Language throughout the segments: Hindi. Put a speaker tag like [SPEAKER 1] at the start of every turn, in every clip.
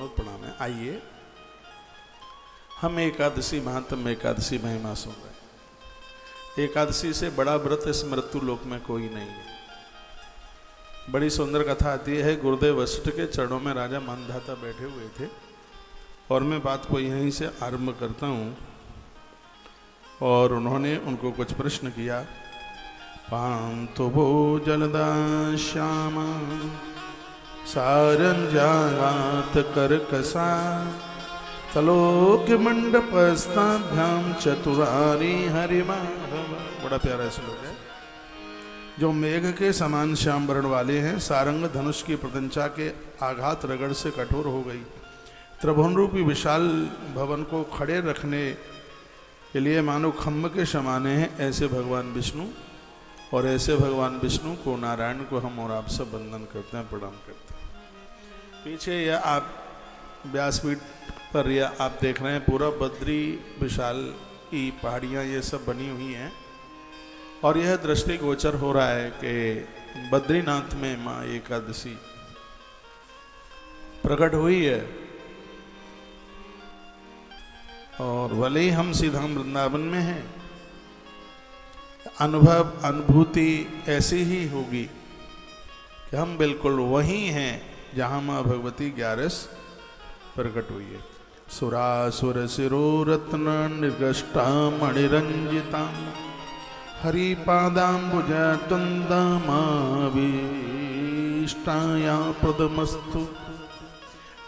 [SPEAKER 1] बहुत प्रणाम है। आइए हम एकादशी महात्म एकादशी महिमा सुन रहे। एकादशी से बड़ा व्रत इस मृत्यु लोक में कोई नहीं है। बड़ी सुंदर कथा आती है। गुरुदेव वशिष्ठ के चरणों में राजा मानधाता बैठे हुए थे और मैं बात को यहीं से आरंभ करता हूँ। और उन्होंने उनको कुछ प्रश्न किया। पांतो वो जलदा श्यामा सारंजात करकसा तलोक मंडपस्ताभ्याम चतुरारी हरिमा। बड़ा प्यारा श्लोक है। जो मेघ के समान श्याम वर्ण वाले हैं, सारंग धनुष की प्रत्यंचा के आघात रगड़ से कठोर हो गई, त्रिभुवन रूपी विशाल भवन को खड़े रखने के लिए मानो खम्भ के समाने हैं, ऐसे भगवान विष्णु। और ऐसे भगवान विष्णु को, नारायण को हम और आप सब वंदन करते हैं, प्रणाम करते हैं। पीछे यह आप व्यासपीठ पर यह आप देख रहे हैं, पूरा बद्री विशाल की पहाड़ियाँ ये सब बनी हुई हैं। और यह दृष्टि गोचर हो रहा है कि बद्रीनाथ में माँ एकादशी प्रकट हुई है। और भले ही हम सीधा वृंदावन में हैं, अनुभूति ऐसी ही होगी कि हम बिल्कुल वहीं हैं जहाँ माँ भगवती 11 प्रकट हुई है। सुरासुर शिरो रत्न निर्गष्टा मणिरंजिता हरिपादाम्बुज तुंदमाविष्टाया पदमस्तु।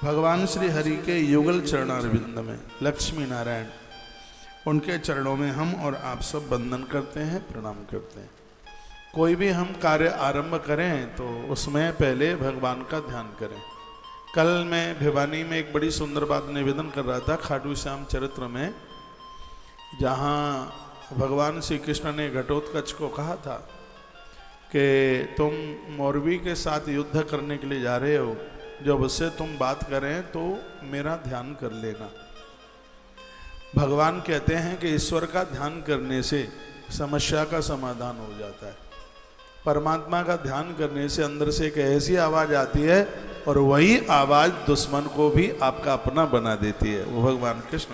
[SPEAKER 1] भगवान श्री हरि के युगल चरणारविंद में लक्ष्मी नारायण, उनके चरणों में हम और आप सब वंदन करते हैं, प्रणाम करते हैं। कोई भी हम कार्य आरंभ करें तो उसमें पहले भगवान का ध्यान करें। कल मैं भिवानी में एक बड़ी सुंदर बात निवेदन कर रहा था, खाटू श्याम चरित्र में, जहाँ भगवान श्री कृष्ण ने घटोत्कच को कहा था कि तुम मौरवी के साथ युद्ध करने के लिए जा रहे हो, जब उससे तुम बात करें तो मेरा ध्यान कर लेना। भगवान कहते हैं कि ईश्वर का ध्यान करने से समस्या का समाधान हो जाता है। परमात्मा का ध्यान करने से अंदर से एक ऐसी आवाज़ आती है और वही आवाज़ दुश्मन को भी आपका अपना बना देती है। वो भगवान कृष्ण।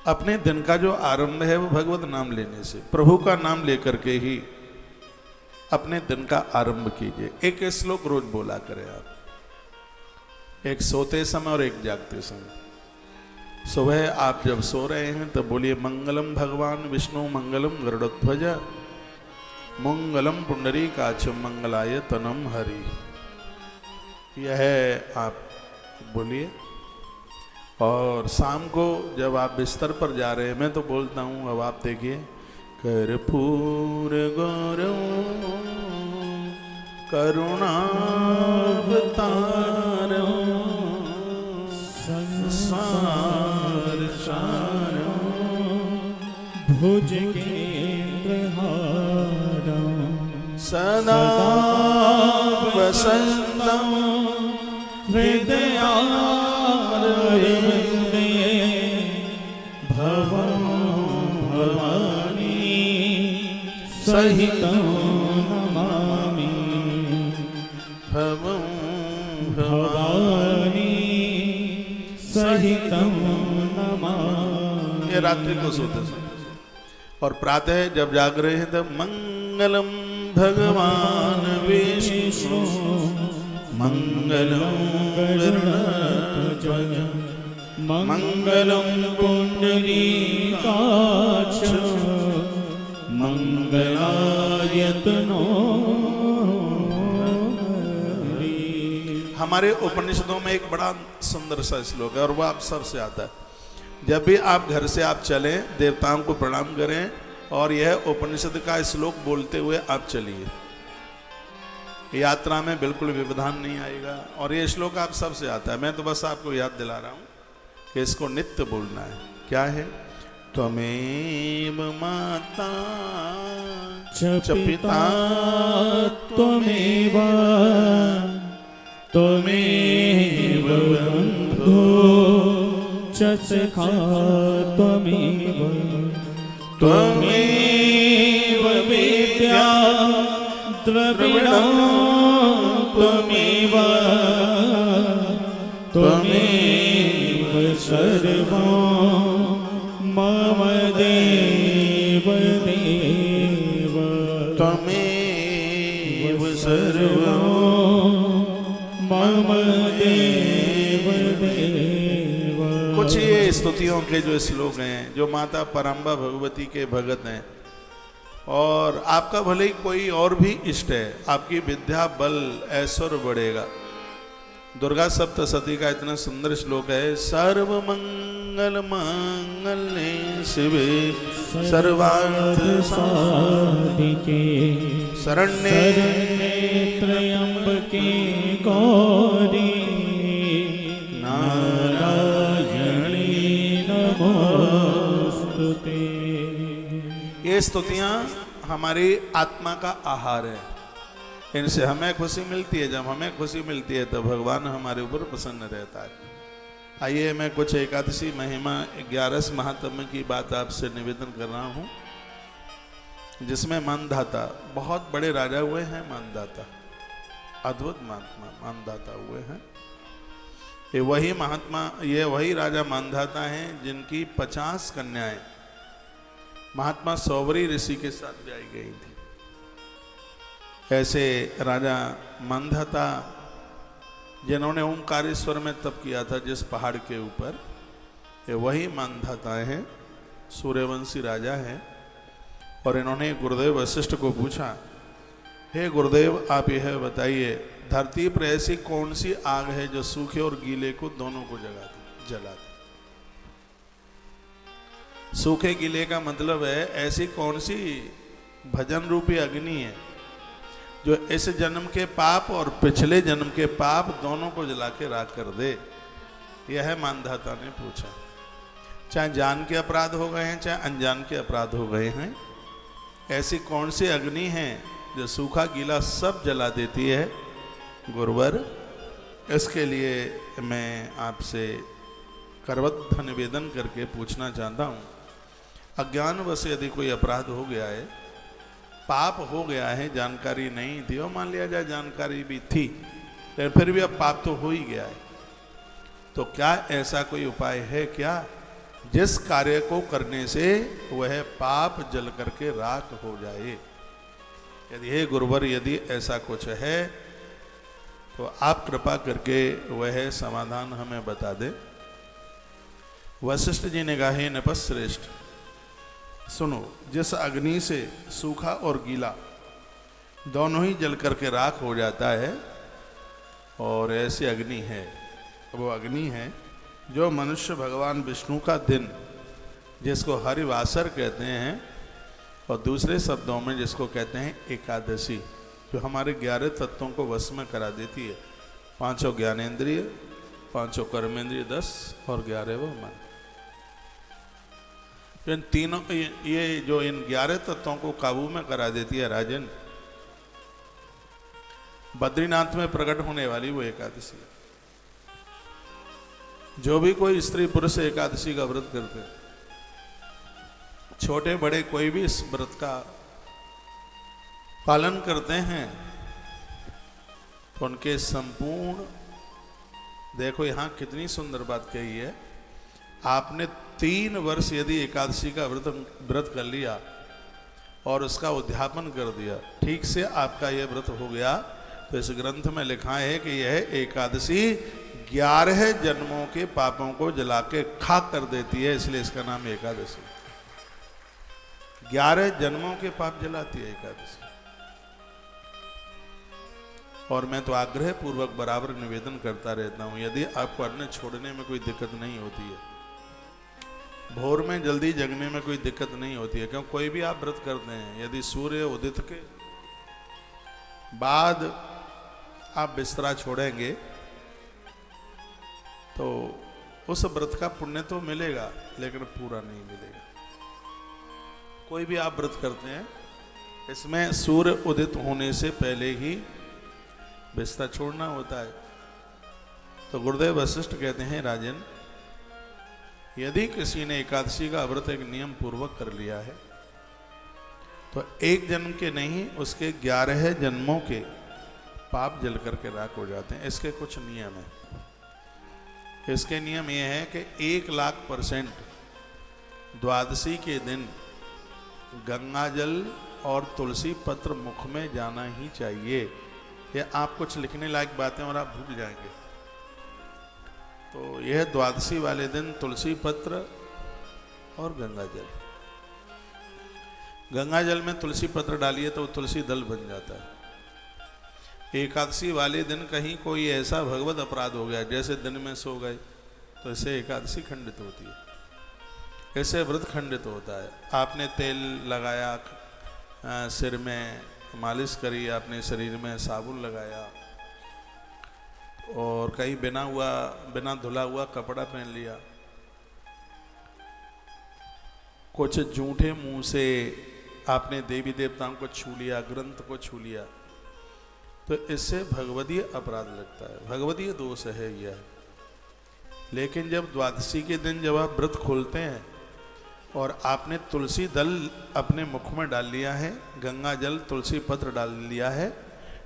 [SPEAKER 1] अपने दिन का जो आरंभ है वो भगवत नाम लेने से, प्रभु का नाम लेकर के ही अपने दिन का आरंभ कीजिए। एक श्लोक रोज बोला करें आप, एक सोते समय और एक जागते समय। सुबह आप जब सो रहे हैं तब बोलिए मंगलम भगवान विष्णु मंगलम गरुड़ध्वज मंगलम पुंडरीकाक्ष मंगलाय तनम हरि। यह आप बोलिए। और शाम को जब आप बिस्तर पर जा रहे हैं, मैं तो बोलता हूँ, अब आप देखिए, कर्पूर गौरव करुणावतारम संसार सारम भुजगेन्द्रहारम सदा वसंतम हृदयारविंदे भवं भवानी सहितं नमामि भवं भवानी सहितं नमामि। ये रात्रि को सोते सोते और प्रातः जब जाग रहे हैं तब मंगलम भगवान विष्णु मंगलम गरुड़ध्वज मंगलम पुंडरीकाक्ष मंगलायतनो। हमारे उपनिषदों में एक बड़ा सुंदर सा श्लोक है और वो आप सबसे आता है। जब भी आप घर से आप चलें, देवताओं को प्रणाम करें और यह उपनिषद का श्लोक बोलते हुए आप चलिए। यात्रा में बिल्कुल व्यवधान नहीं आएगा। और ये श्लोक आप सबसे आता है, मैं तो बस आपको याद दिला रहा हूँ कि इसको नित्य बोलना है। क्या है? त्वमेव माता च पिता त्वमेव त्वमेव बन्धु च सखा त्वमेव त्वमेव विद्या द्रविणं त्वमेव
[SPEAKER 2] त्वमेव सर्वं मम देव देव
[SPEAKER 1] त्वमेव सर्वं
[SPEAKER 2] मम देव देव।
[SPEAKER 1] कुछ ये स्तुतियों के जो श्लोक हैं जो माता पराम्बा भगवती के भगत हैं, और आपका भले ही कोई और भी इष्ट है, आपकी विद्या बल ऐश्वर्य बढ़ेगा। दुर्गा सप्तशती का इतना सुंदर श्लोक है, सर्व मंगल मांगल्ये शिवे सर्वार्थ
[SPEAKER 2] साधिके
[SPEAKER 1] शरण्ये
[SPEAKER 2] त्र्यंबके गौरी नारायणी नमोस्तुते।
[SPEAKER 1] ये स्तुतियां हमारी आत्मा का आहार है, इनसे हमें खुशी मिलती है। जब हमें खुशी मिलती है तो भगवान हमारे ऊपर प्रसन्न रहता है। आइए मैं कुछ एकादशी महिमा 11 महात्म्य की बात आपसे निवेदन कर रहा हूँ, जिसमें मानधाता बहुत बड़े राजा हुए हैं। मानधाता अद्भुत महात्मा मानधाता हुए हैं। ये वही राजा मानधाता हैं जिनकी 50 कन्याएं महात्मा सौवरी ऋषि के साथ ब्याई गई थी। ऐसे राजा मानधाता जिन्होंने ओंकारेश्वर में तप किया था जिस पहाड़ के ऊपर, ये वही मानधाता हैं, सूर्यवंशी राजा हैं। और इन्होंने गुरुदेव वशिष्ठ को पूछा, हे गुरुदेव आप यह बताइए, धरती पर ऐसी कौन सी आग है जो सूखे और गीले को दोनों को जलाती? सूखे गीले का मतलब है ऐसी कौन सी भजन रूपी अग्नि है जो इस जन्म के पाप और पिछले जन्म के पाप दोनों को जला के राख कर दे? यह मानधाता ने पूछा। चाहे जान के अपराध हो गए हैं, चाहे अनजान के अपराध हो गए हैं, ऐसी कौन सी अग्नि है जो सूखा गीला सब जला देती है? गुरुवर, इसके लिए मैं आपसे करबद्ध निवेदन करके पूछना चाहता हूँ, अज्ञानवश यदि कोई अपराध हो गया है, पाप हो गया है, जानकारी नहीं थी, और मान लिया जाए जानकारी भी थी लेकिन फिर भी अब पाप तो हो ही गया है, तो क्या ऐसा कोई उपाय है क्या जिस कार्य को करने से वह पाप जल करके राख हो जाए? यदि हे गुरुवर, यदि ऐसा कुछ है तो आप कृपा करके वह समाधान हमें बता दे। वशिष्ठ जी ने कहा, हे नपश्रेष्ठ, सुनो, जिस अग्नि से सूखा और गीला दोनों ही जल करके राख हो जाता है, और ऐसी अग्नि है, वो अग्नि है जो मनुष्य भगवान विष्णु का दिन, जिसको हरिवासर कहते हैं, और दूसरे शब्दों में जिसको कहते हैं एकादशी, जो हमारे 11 तत्वों को वश में करा देती है। 5 ज्ञानेंद्रिय, 5 कर्मेंद्रिय 10 और 11 मन। इन तीनों, ये जो इन 11 तत्वों को काबू में करा देती है राजन, बद्रीनाथ में प्रकट होने वाली वो एकादशी। जो भी कोई स्त्री पुरुष एकादशी का व्रत करते हैं, छोटे बड़े कोई भी इस व्रत का पालन करते हैं, तो उनके संपूर्ण, देखो यहां कितनी सुंदर बात कही है, आपने 3 वर्ष यदि एकादशी का व्रत कर लिया और उसका उद्यापन कर दिया, ठीक से आपका यह व्रत हो गया, तो इस ग्रंथ में लिखा है कि यह एकादशी 11 जन्मों के पापों को जला के खाक कर देती है, इसलिए इसका नाम एकादशी। 11 जन्मों के पाप जलाती है एकादशी। और मैं तो आग्रह पूर्वक बराबर निवेदन करता रहता हूं, यदि आपको अन्न छोड़ने में कोई दिक्कत नहीं होती है, भोर में जल्दी जगने में कोई दिक्कत नहीं होती है, क्योंकि कोई भी आप व्रत करते हैं, यदि सूर्य उदित के बाद आप बिस्तरा छोड़ेंगे तो उस व्रत का पुण्य तो मिलेगा लेकिन पूरा नहीं मिलेगा। कोई भी आप व्रत करते हैं, इसमें सूर्य उदित होने से पहले ही बिस्तर छोड़ना होता है। तो गुरुदेव वशिष्ठ कहते हैं, राजन, यदि किसी ने एकादशी का व्रत एक नियम पूर्वक कर लिया है, तो एक जन्म के नहीं, उसके 11 जन्मों के पाप जल करके राख हो जाते हैं। इसके कुछ नियम हैं। इसके नियम ये है कि 1,00,000% द्वादशी के दिन गंगा जल और तुलसी पत्र मुख में जाना ही चाहिए। ये आप कुछ लिखने लायक बातें और आप भूल जाएंगे। तो यह द्वादशी वाले दिन तुलसी पत्र और गंगा जल। गंगा जल में तुलसी पत्र डालिए तो तुलसी दल बन जाता है। एकादशी वाले दिन कहीं कोई ऐसा भगवत अपराध हो गया, जैसे दिन में सो गए, तो इससे एकादशी खंडित होती है, ऐसे व्रत खंडित होता है। आपने तेल लगाया, सिर में मालिश करी, अपने शरीर में साबुन लगाया और कहीं बिना धुला हुआ कपड़ा पहन लिया, कुछ जूठे मुंह से आपने देवी देवताओं को छू लिया, ग्रंथ को छू लिया, तो इससे भगवदीय अपराध लगता है, भगवदीय दोष है यह। लेकिन जब द्वादशी के दिन जब आप व्रत खोलते हैं और आपने तुलसी दल अपने मुख में डाल लिया है, गंगा जल तुलसी पत्र डाल लिया है,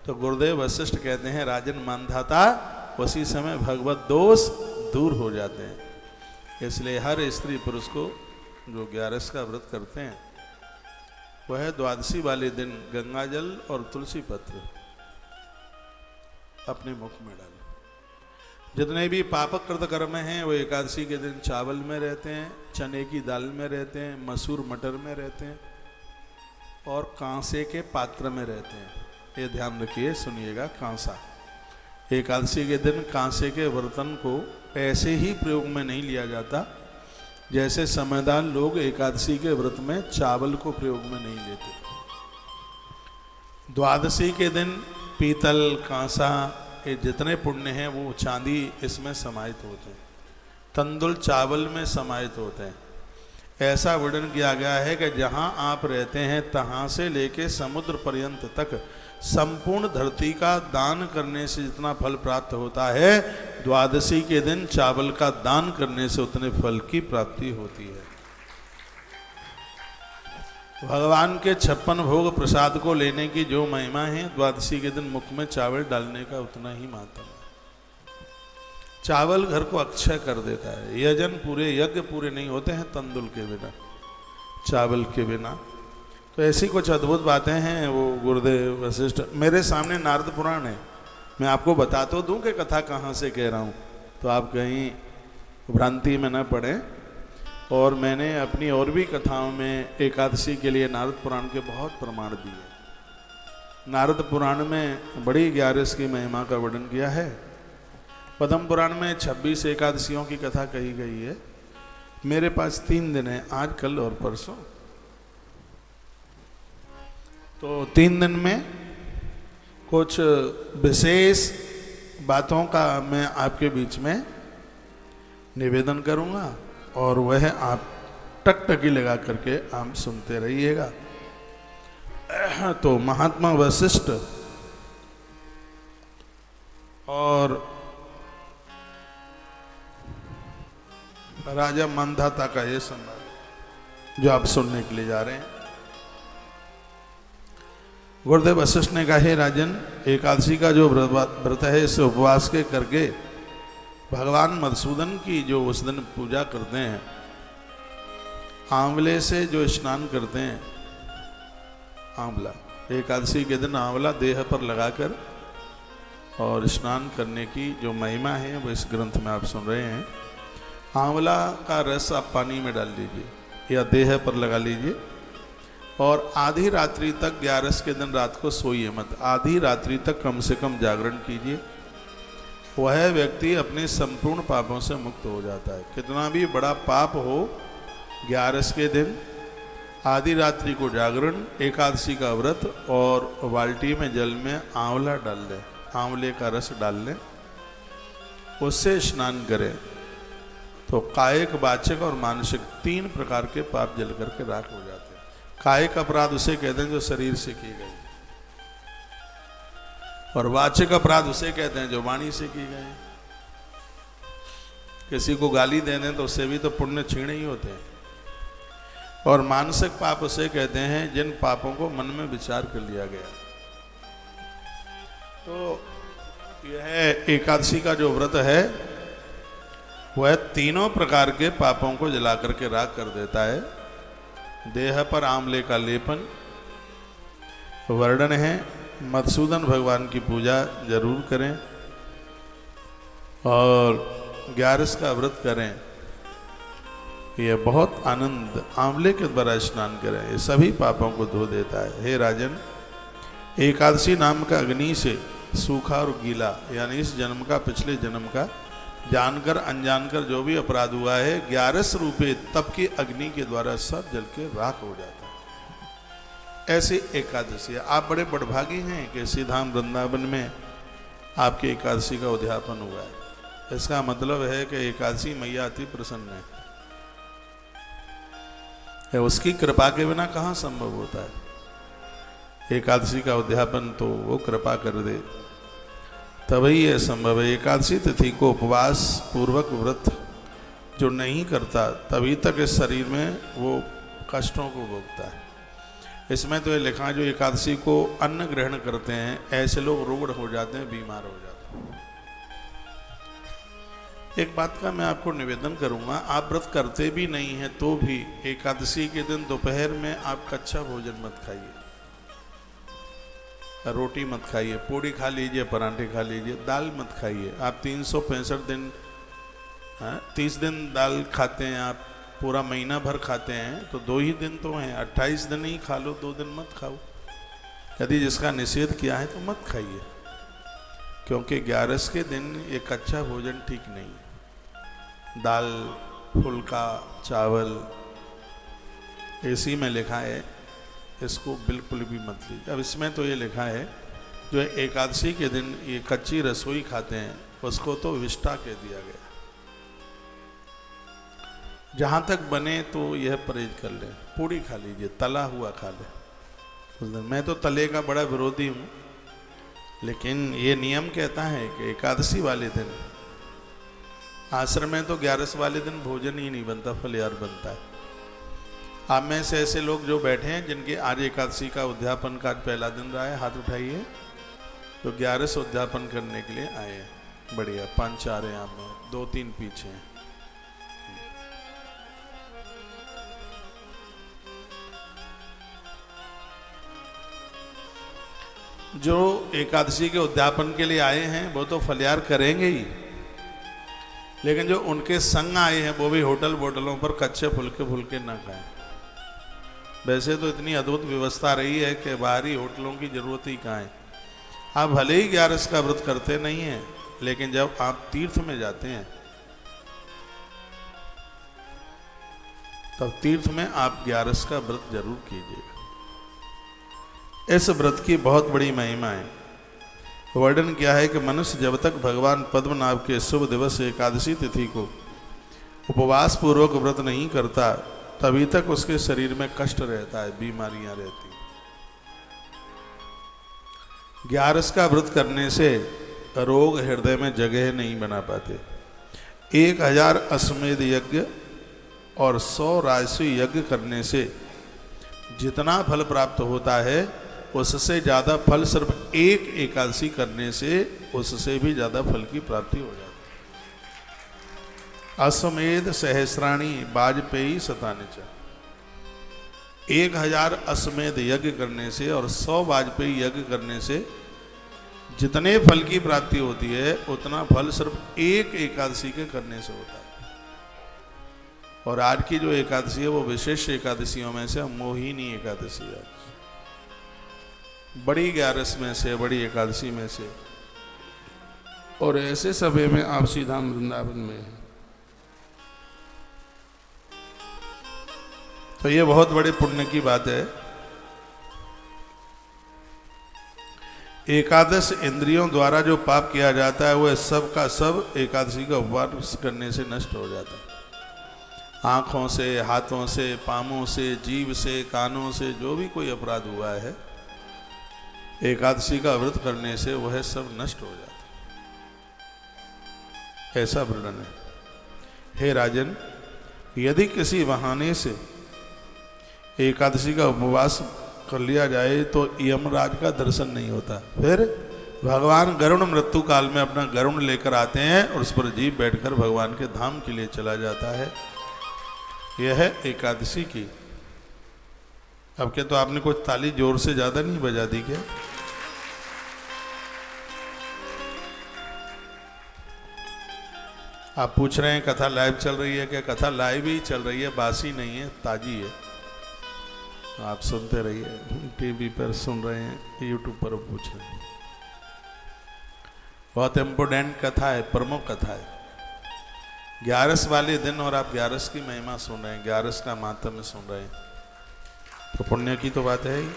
[SPEAKER 1] तो गुरुदेव वशिष्ठ कहते हैं राजन मानधाता, उसी समय भगवत दोष दूर हो जाते हैं। इसलिए हर स्त्री पुरुष को जो 11 का व्रत करते हैं वह द्वादशी वाले दिन गंगा जल और तुलसी पत्र अपने मुख में डालें। जितने भी पापक कृत कर्म हैं वो एकादशी के दिन चावल में रहते हैं, चने की दाल में रहते हैं, मसूर मटर में रहते हैं और कांसे के पात्र में रहते हैं। ये ध्यान रखिए, सुनिएगा। कांसा, एकादशी के दिन कांसे के बर्तन को ऐसे ही प्रयोग में नहीं लिया जाता जैसे समझदार लोग एकादशी के व्रत में चावल को प्रयोग में नहीं लेते। द्वादशी के दिन पीतल, कांसा, ये जितने पुण्य हैं वो चांदी इसमें समाहित होते हैं, तंदुल चावल में समाहित होते हैं। ऐसा वर्णन किया गया है कि जहाँ आप रहते हैं तहाँ से लेके समुद्र पर्यंत तक संपूर्ण धरती का दान करने से जितना फल प्राप्त होता है, द्वादशी के दिन चावल का दान करने से उतने फल की प्राप्ति होती है। भगवान के 56 भोग प्रसाद को लेने की जो महिमा है, द्वादशी के दिन मुख में चावल डालने का उतना ही महत्व है। चावल घर को अक्षय कर देता है। यज्ञ पूरे नहीं होते हैं तंदुल के बिना, चावल के बिना। तो ऐसी कुछ अद्भुत बातें हैं वो गुरुदेव वशिष्ठ। मेरे सामने नारद पुराण है, मैं आपको बता तो दूं कि कथा कहाँ से कह रहा हूँ, तो आप कहीं भ्रांति में न पड़े। और मैंने अपनी और भी कथाओं में एकादशी के लिए नारद पुराण के बहुत प्रमाण दिए। नारद पुराण में बड़ी 11 की महिमा का वर्णन किया है। पद्म पुराण में 26 एकादशियों की कथा कही गई है। मेरे पास 3 दिन है, आज, कल और परसों। तो 3 दिन में कुछ विशेष बातों का मैं आपके बीच में निवेदन करूंगा और वह आप टकटकी लगा करके आप सुनते रहिएगा। तो महात्मा वशिष्ठ और राजा मानधाता का ये संवाद जो आप सुनने के लिए जा रहे हैं। गुरुदेव वशिष्ठ ने कहा, हे राजन, एकादशी का जो व्रत है इसे उपवास के करके भगवान मधुसूदन की जो उस दिन पूजा करते हैं, आंवले से जो स्नान करते हैं, आंवला, एकादशी के दिन आंवला देह पर लगाकर और स्नान करने की जो महिमा है वो इस ग्रंथ में आप सुन रहे हैं। आंवला का रस आप पानी में डाल लीजिए या देह पर लगा लीजिए और आधी रात्रि तक, 11 के दिन रात को सोइए मत, आधी रात्रि तक कम से कम जागरण कीजिए। वह व्यक्ति अपने संपूर्ण पापों से मुक्त हो जाता है। कितना भी बड़ा पाप हो, 11 के दिन आधी रात्रि को जागरण, एकादशी का व्रत और बाल्टी में जल में आंवला डाल लें, आंवले का रस डाल लें, उससे स्नान करें तो कायिक, वाचिक और मानसिक 3 प्रकार के पाप जल करके राख हो जाते हैं। कायिक अपराध उसे कहते हैं जो शरीर से की गई, और वाचिक अपराध उसे कहते हैं जो वाणी से की गए। किसी को गाली दे दें तो उससे भी तो पुण्य छीणे ही होते हैं। और मानसिक पाप उसे कहते हैं जिन पापों को मन में विचार कर लिया गया। तो यह एकादशी का जो व्रत है वह तीनों प्रकार के पापों को जला करके राख कर देता है। देह पर आंवले का लेपन, वर्णन है मधुसूदन भगवान की पूजा जरूर करें और 11 का व्रत करें। यह बहुत आनंद, आंवले के द्वारा स्नान करें, ये सभी पापों को धो देता है। हे राजन, एकादशी नाम का अग्नि से सूखा और गीला, यानी इस जन्म का पिछले जन्म का जानकर अनजानकर जो भी अपराध हुआ है 11 रूपे तप की अग्नि के द्वारा सब जल के राख हो जाता है। ऐसी एकादशी है। आप बड़े बड़भागी हैं कि श्री धाम वृंदावन में आपकी एकादशी का उद्यापन हुआ है। इसका मतलब है कि एकादशी मैया अति प्रसन्न है। उसकी कृपा के बिना कहाँ संभव होता है। एकादशी का उद्यापन तो वो कृपा कर दे तभी यह संभव है। एकादशी तिथि को उपवास पूर्वक व्रत जो नहीं करता तभी तक इस शरीर में वो कष्टों को भोगता है। इसमें तो ये लिखा है जो एकादशी को अन्न ग्रहण करते हैं ऐसे लोग रोग हो जाते हैं, बीमार हो जाते हैं। एक बात का मैं आपको निवेदन करूंगा, आप व्रत करते भी नहीं हैं तो भी एकादशी के दिन दोपहर में आप कच्चा भोजन मत खाइए, रोटी मत खाइए, पूड़ी खा लीजिए, पराठे खा लीजिए, दाल मत खाइए। आप 365 दिन 30 दिन दाल खाते हैं, आप पूरा महीना भर खाते हैं तो 2 ही दिन तो हैं, 28 दिन ही खा लो, 2 दिन मत खाओ। यदि जिसका निषेध किया है तो मत खाइए, क्योंकि 11 के दिन ये कच्चा भोजन ठीक नहीं है। दाल, फुल्का, चावल इसी में लिखा है, इसको बिल्कुल भी मत लीजिए। अब इसमें तो ये लिखा है जो एकादशी के दिन ये कच्ची रसोई खाते हैं उसको तो विष्ठा कह दिया गया। जहाँ तक बने तो यह परहेज कर ले, पूड़ी खा लीजिए, तला हुआ खा ले। मैं तो तले का बड़ा विरोधी हूँ, लेकिन ये नियम कहता है कि एकादशी वाले दिन आश्रम में तो 11 वाले दिन भोजन ही नहीं बनता, फलहार बनता है। आप में से ऐसे लोग जो बैठे हैं जिनके आज एकादशी का उद्यापन का पहला दिन रहा है, हाथ उठाइए। तो 11 उद्यापन करने के लिए आए हैं। बढ़िया, 5-4 हैं आप में, 2-3 पीछे हैं। जो एकादशी के उद्यापन के लिए आए हैं वो तो फलहार करेंगे ही, लेकिन जो उनके संग आए हैं वो भी होटलों पर कच्चे फुल्के ना खाएं। वैसे तो इतनी अद्भुत व्यवस्था रही है कि बाहरी होटलों की जरूरत ही कहाँ है। आप भले ही 11 का व्रत करते नहीं हैं, लेकिन जब आप तीर्थ में जाते हैं तब तीर्थ में आप 11 का व्रत जरूर कीजिएगा। इस व्रत की बहुत बड़ी महिमा है। वर्णन क्या है कि मनुष्य जब तक भगवान पद्मनाभ के शुभ दिवस एकादशी तिथि को उपवास पूर्वक व्रत नहीं करता तभी तक उसके शरीर में कष्ट रहता है, बीमारियां रहती। 11 का व्रत करने से रोग हृदय में जगह नहीं बना पाते। 1000 अश्वमेध यज्ञ और 100 राजसूय यज्ञ करने से जितना फल प्राप्त होता है उससे ज़्यादा फल सिर्फ एक एकादशी करने से उससे भी ज़्यादा फल की प्राप्ति हो जाती है। अश्वमेध सहस्राणी वाजपेयी शतानिच। 1000 अश्वमेध यज्ञ करने से और 100 वाजपेयी यज्ञ करने से जितने फल की प्राप्ति होती है उतना फल सिर्फ एक एकादशी के करने से होता है। और आज की जो एकादशी है वो विशेष एकादशियों में से मोहिनी एकादशी है, बड़ी 11 में से, बड़ी एकादशी में से। और ऐसे समय में आप श्रीधाम वृंदावन में हैं, तो ये बहुत बड़े पुण्य की बात है। एकादश इंद्रियों द्वारा जो पाप किया जाता है वह सब का सब एकादशी का उपवास करने से नष्ट हो जाता है। आँखों से, हाथों से, पांवों से, जीभ से, कानों से जो भी कोई अपराध हुआ है एकादशी का व्रत करने से वह सब नष्ट हो जाता है, ऐसा वर्णन है। हे राजन, यदि किसी बहाने से एकादशी का उपवास कर लिया जाए तो यमराज का दर्शन नहीं होता, फिर भगवान गरुण मृत्यु काल में अपना गरुण लेकर आते हैं और उस पर जीव बैठकर भगवान के धाम के लिए चला जाता है। यह है एकादशी की। अब क्या तो आपने कुछ ताली जोर से ज्यादा नहीं बजा दी क्या? आप पूछ रहे हैं कथा लाइव चल रही है क्या? कथा लाइव ही चल रही है, बासी नहीं है, ताजी है। आप सुनते रहिए, टीवी पर सुन रहे हैं, यूट्यूब पर पूछ रहे हैं। बहुत इम्पोर्टेंट कथा है, प्रमुख कथा है। 11 वाले दिन और आप 11 की महिमा सुन रहे हैं, 11 का मातम्य सुन रहे हैं, तो पुण्य की तो बात है ही।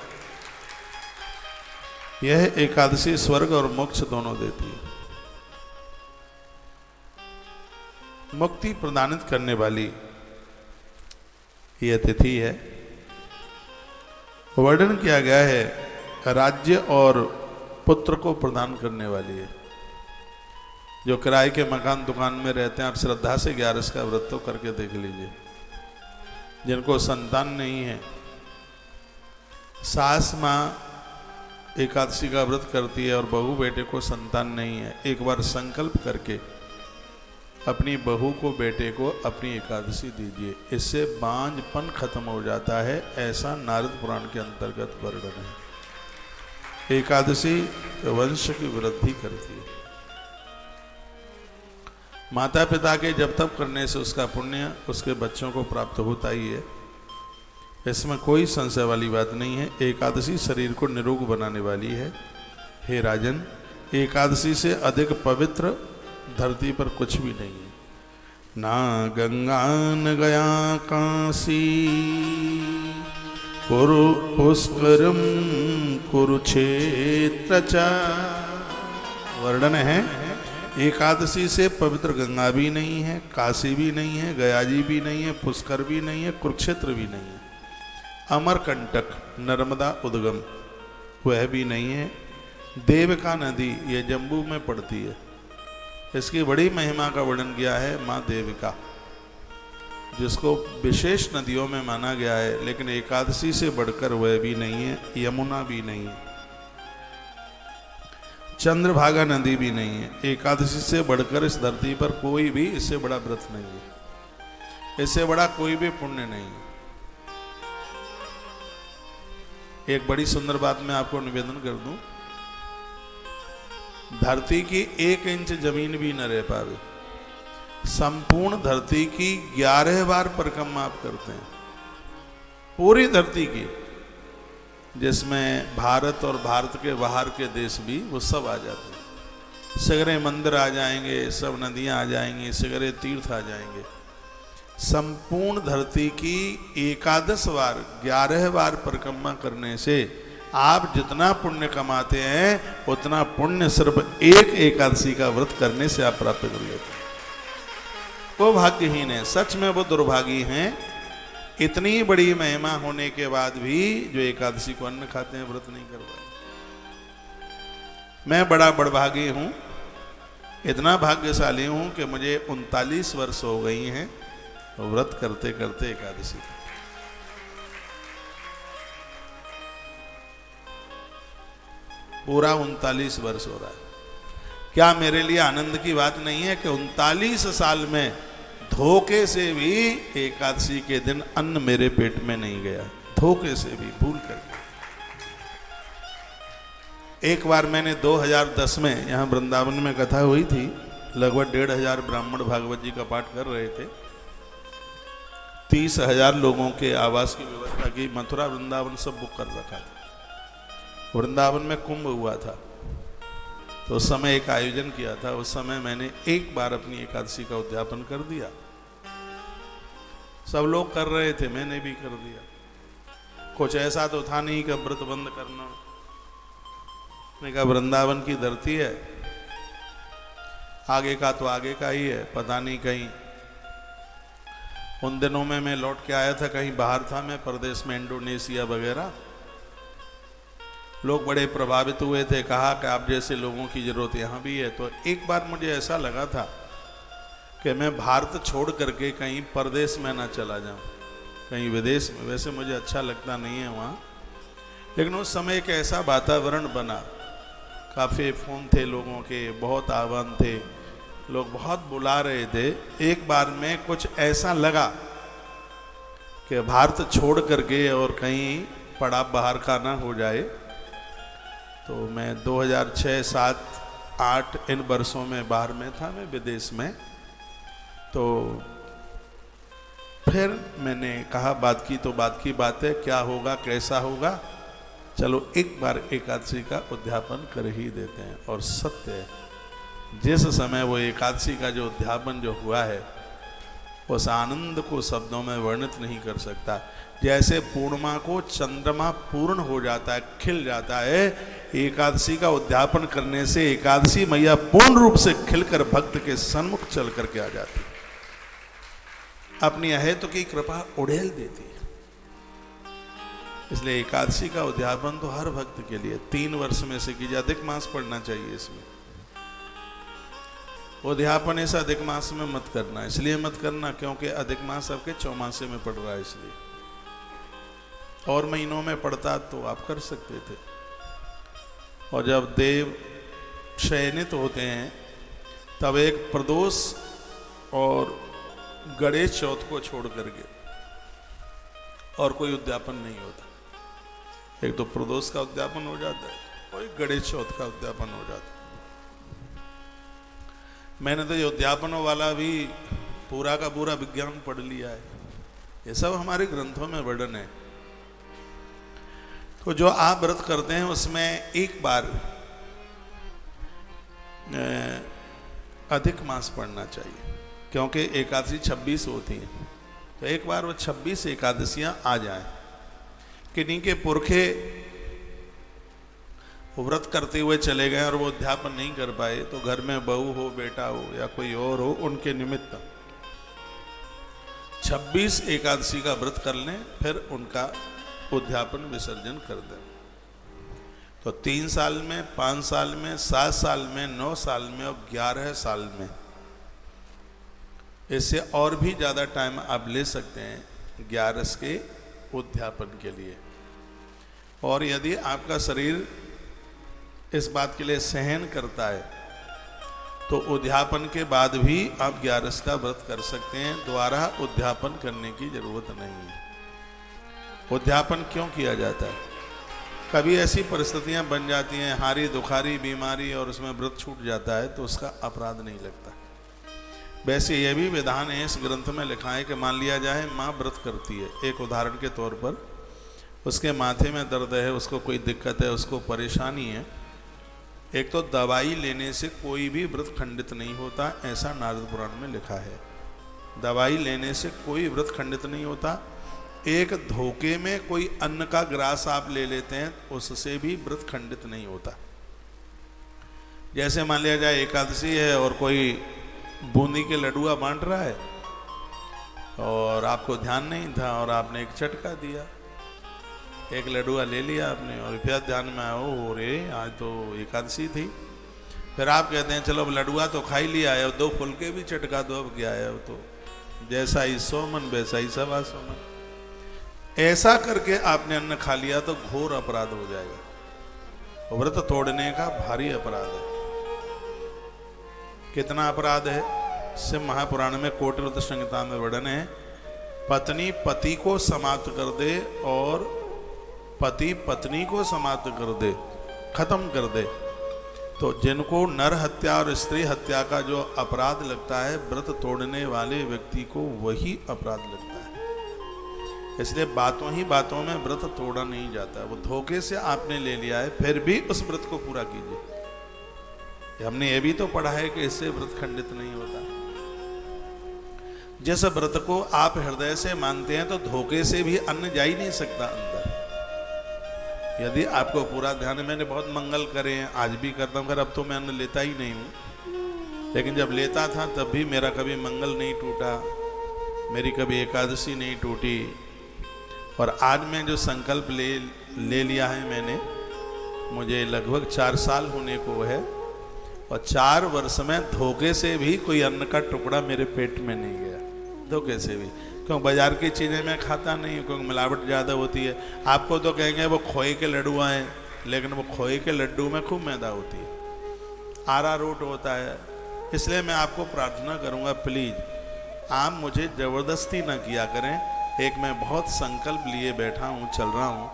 [SPEAKER 1] यह एकादशी स्वर्ग और मोक्ष दोनों देती है। मुक्ति प्रदानित करने वाली यह तिथि है। वर्णन किया गया है राज्य और पुत्र को प्रदान करने वाली है। जो किराए के मकान दुकान में रहते हैं, आप श्रद्धा से 11 का व्रत तो करके देख लीजिए। जिनको संतान नहीं है, सास माँ एकादशी का व्रत करती है और बहू बेटे को संतान नहीं है, एक बार संकल्प करके अपनी बहू को बेटे को अपनी एकादशी दीजिए। इससे बांझपन खत्म हो जाता है, ऐसा नारद पुराण के अंतर्गत वर्णन है। एकादशी वंश की वृद्धि करती है। माता पिता के जब तक करने से उसका पुण्य उसके बच्चों को प्राप्त होता ही है, इसमें कोई संशय वाली बात नहीं है। एकादशी शरीर को निरोग बनाने वाली है। हे राजन, एकादशी से अधिक पवित्र धरती पर कुछ भी नहीं है। ना गंगा न गया काशी, कुरु पुष्करम कुरुक्षेत्र च। वर्णन है, एकादशी से पवित्र गंगा भी नहीं है, काशी भी नहीं है, गया जी भी नहीं है, पुष्कर भी नहीं है, कुरुक्षेत्र भी नहीं है। अमरकंटक नर्मदा उद्गम वह भी नहीं है। देविका नदी ये जम्बू में पड़ती है। इसकी बड़ी महिमा का वर्णन किया है माँ देविका, जिसको विशेष नदियों में माना गया है, लेकिन एकादशी से बढ़कर वह भी नहीं है। यमुना भी नहीं है, चंद्रभागा नदी भी नहीं है। एकादशी से बढ़कर इस धरती पर कोई भी इससे बड़ा व्रत नहीं है, इससे बड़ा कोई भी पुण्य नहीं है। एक बड़ी सुंदर बात मैं आपको निवेदन कर दूं, धरती की 1 इंच जमीन भी न रह पावे, संपूर्ण धरती की 11 बार परिक्रमा आप करते हैं, पूरी धरती की, जिसमें भारत और भारत के बाहर के देश भी वो सब आ जाते हैं। सगरे मंदिर आ जाएंगे, सब नदियां आ जाएंगी, सगरे तीर्थ आ जाएंगे। संपूर्ण धरती की 11 बार 11 बार परिक्रमा करने से आप जितना पुण्य कमाते हैं उतना पुण्य सिर्फ एक एकादशी का व्रत करने से आप प्राप्त कर लेते हैं। वो भाग्यहीन है, सच में वो दुर्भागी हैं। इतनी बड़ी महिमा होने के बाद भी जो एकादशी को अन्न खाते हैं, व्रत नहीं करवाते। मैं बड़ा बड़भागी हूं, इतना भाग्यशाली हूं कि मुझे 39 वर्ष हो गई हैं व्रत करते करते एकादशी। पूरा 39 वर्ष हो रहा है। क्या मेरे लिए आनंद की बात नहीं है कि 39 साल में धोखे से भी एकादशी के दिन अन्न मेरे पेट में नहीं गया, धोखे से भी, भूल करके। एक बार मैंने 2010 में यहाँ वृंदावन में कथा हुई थी, लगभग 1500 ब्राह्मण भागवत जी का पाठ कर रहे थे। 30,000 लोगों के आवास की व्यवस्था की, मथुरा वृंदावन सब बुक कर रखा था। वृंदावन में कुंभ हुआ था, तो उस समय एक आयोजन किया था। उस समय मैंने एक बार अपनी एकादशी का उद्यापन कर दिया। सब लोग कर रहे थे, मैंने भी कर दिया। कुछ ऐसा तो था नहीं कि व्रत बंद करना। मैंने कहा वृंदावन की धरती है, आगे का तो आगे का ही है, पता नहीं कहीं। उन दिनों में मैं लौट के आया था, कहीं बाहर था मैं, प्रदेश में, इंडोनेशिया वगैरह। लोग बड़े प्रभावित हुए थे, कहा कि आप जैसे लोगों की जरूरत यहाँ भी है। तो एक बार मुझे ऐसा लगा था कि मैं भारत छोड़ करके कहीं परदेश में ना चला जाऊँ, कहीं विदेश में। वैसे मुझे अच्छा लगता नहीं है वहाँ, लेकिन उस समय एक ऐसा वातावरण बना, काफ़ी फ़ोन थे लोगों के, बहुत आह्वान थे, लोग बहुत बुला रहे थे। एक बार में कुछ ऐसा लगा कि भारत छोड़ करके और कहीं पड़ा बाहर का ना हो जाए। तो मैं 2006, 7, 8 इन वर्षों में बाहर में था, मैं विदेश में। तो फिर मैंने कहा बात की तो बात की बात है, क्या होगा कैसा होगा, चलो एक बार एकादशी का उद्यापन कर ही देते हैं। और सत्य है, जिस समय वो एकादशी का जो उद्यापन जो हुआ है, उस आनंद को शब्दों में वर्णित नहीं कर सकता। जैसे पूर्णिमा को चंद्रमा पूर्ण हो जाता है, खिल जाता है, एकादशी का उद्यापन करने से एकादशी मैया पूर्ण रूप से खिलकर भक्त के सन्मुख चल करके आ जाती है, अपनी अहेतु की कृपा उड़ेल देती है। इसलिए एकादशी का उद्यापन तो हर भक्त के लिए 3 वर्ष में से कीजिए। अधिक मास पढ़ना चाहिए इसमें। उद्यापन इस अधिक मास में मत करना, इसलिए मत करना क्योंकि अधिक मास आपके चौमासे में पड़ रहा है, इसलिए। और महीनों में पड़ता तो आप कर सकते थे। और जब देव शयनित होते हैं तब एक प्रदोष और गणेश चौथ को छोड़ करके और कोई उद्यापन नहीं होता। एक तो प्रदोष का उद्यापन हो जाता है और एक गणेश चौथ का उद्यापन हो जाता है। मैंने तो ये उद्यापनों वाला भी पूरा का पूरा विज्ञान पढ़ लिया है, ये सब हमारे ग्रंथों में वर्णन है। तो जो आप व्रत करते हैं उसमें एक बार अधिक मास पढ़ना चाहिए, क्योंकि एकादशी 26 होती है। तो एक बार वो 26 एकादशियां आ जाएं। किन्हीं के पुरखे व्रत करते हुए चले गए और वो उद्यापन नहीं कर पाए, तो घर में बहू हो, बेटा हो या कोई और हो, उनके निमित्त 26 एकादशी का व्रत कर लें, फिर उनका उद्यापन विसर्जन कर दें। तो 3 साल में, 5 साल में, 7 साल में, 9 साल में और 11 साल में, इससे और भी ज़्यादा टाइम आप ले सकते हैं 11 के उद्यापन के लिए। और यदि आपका शरीर इस बात के लिए सहन करता है तो उद्यापन के बाद भी आप 11 का व्रत कर सकते हैं, दोबारा उद्यापन करने की जरूरत नहीं है। उद्यापन क्यों किया जाता है? कभी ऐसी परिस्थितियां बन जाती हैं, हारी दुखारी बीमारी, और उसमें व्रत छूट जाता है तो उसका अपराध नहीं लगता। वैसे यह भी विधान है, इस ग्रंथ में लिखा है कि मान लिया जाए माँ व्रत करती है, एक उदाहरण के तौर पर, उसके माथे में दर्द है, उसको कोई दिक्कत है, उसको परेशानी है। एक तो दवाई लेने से कोई भी व्रत खंडित नहीं होता, ऐसा नारद पुराण में लिखा है। दवाई लेने से कोई व्रत खंडित नहीं होता। एक धोखे में कोई अन्न का ग्रास आप ले लेते हैं, उससे भी व्रत खंडित नहीं होता। जैसे मान लिया जाए एकादशी है और कोई बूंदी के लड्डुआ बांट रहा है और आपको ध्यान नहीं था और आपने एक चटका दिया, एक लड्डुआ ले लिया आपने और फिर ध्यान में आया, ओ रे आज तो एकादशी थी। फिर आप कहते हैं चलो अब लड्डुआ तो खा ही लिया है, 2 फुलके भी चटका दो, अब क्या है, अब तो जैसा ही 100 मन वैसा ही 125 मन। ऐसा करके आपने अन्न खा लिया तो घोर अपराध हो जाएगा। व्रत तोड़ने का भारी अपराध है। कितना अपराध है? शिव महापुराण में कोटि व्रत संहिता में वर्णन है, पत्नी पति को समाप्त कर दे और पति पत्नी को समाप्त कर दे, खत्म कर दे। तो जिनको नर हत्या और स्त्री हत्या का जो अपराध लगता है, व्रत तोड़ने वाले व्यक्ति को वही अपराध लगता है। इसलिए बातों ही बातों में व्रत तोड़ा नहीं जाता। वो धोखे से आपने ले लिया है, फिर भी उस व्रत को पूरा कीजिए। हमने ये भी तो पढ़ा है कि इससे व्रत खंडित नहीं होता। जिस व्रत को आप हृदय से मानते हैं तो धोखे से भी अन्न जा ही नहीं सकता अंदर। यदि आपको पूरा ध्यान है, मैंने बहुत मंगल करे हैं, आज भी करता हूँ, अब तो मैं अन्न लेता ही नहीं हूँ, लेकिन जब लेता था तब भी मेरा कभी मंगल नहीं टूटा, मेरी कभी एकादशी नहीं टूटी। और आज मैं जो संकल्प ले लिया है मैंने, मुझे लगभग 4 साल होने को है और 4 वर्ष में धोखे से भी कोई अन्न का टुकड़ा मेरे पेट में नहीं गया, धोखे से भी। क्यों? बाजार की चीज़ें मैं खाता नहीं हूँ, क्योंकि मिलावट ज़्यादा होती है। आपको तो कहेंगे वो खोए के लड्डुआ हैं, लेकिन वो खोए के लड्डू में खूब मैदा होती है, आरारोट होता है। इसलिए मैं आपको प्रार्थना करूंगा, प्लीज आप मुझे ज़बरदस्ती ना किया करें। एक मैं बहुत संकल्प लिए बैठा हूँ, चल रहा हूँ,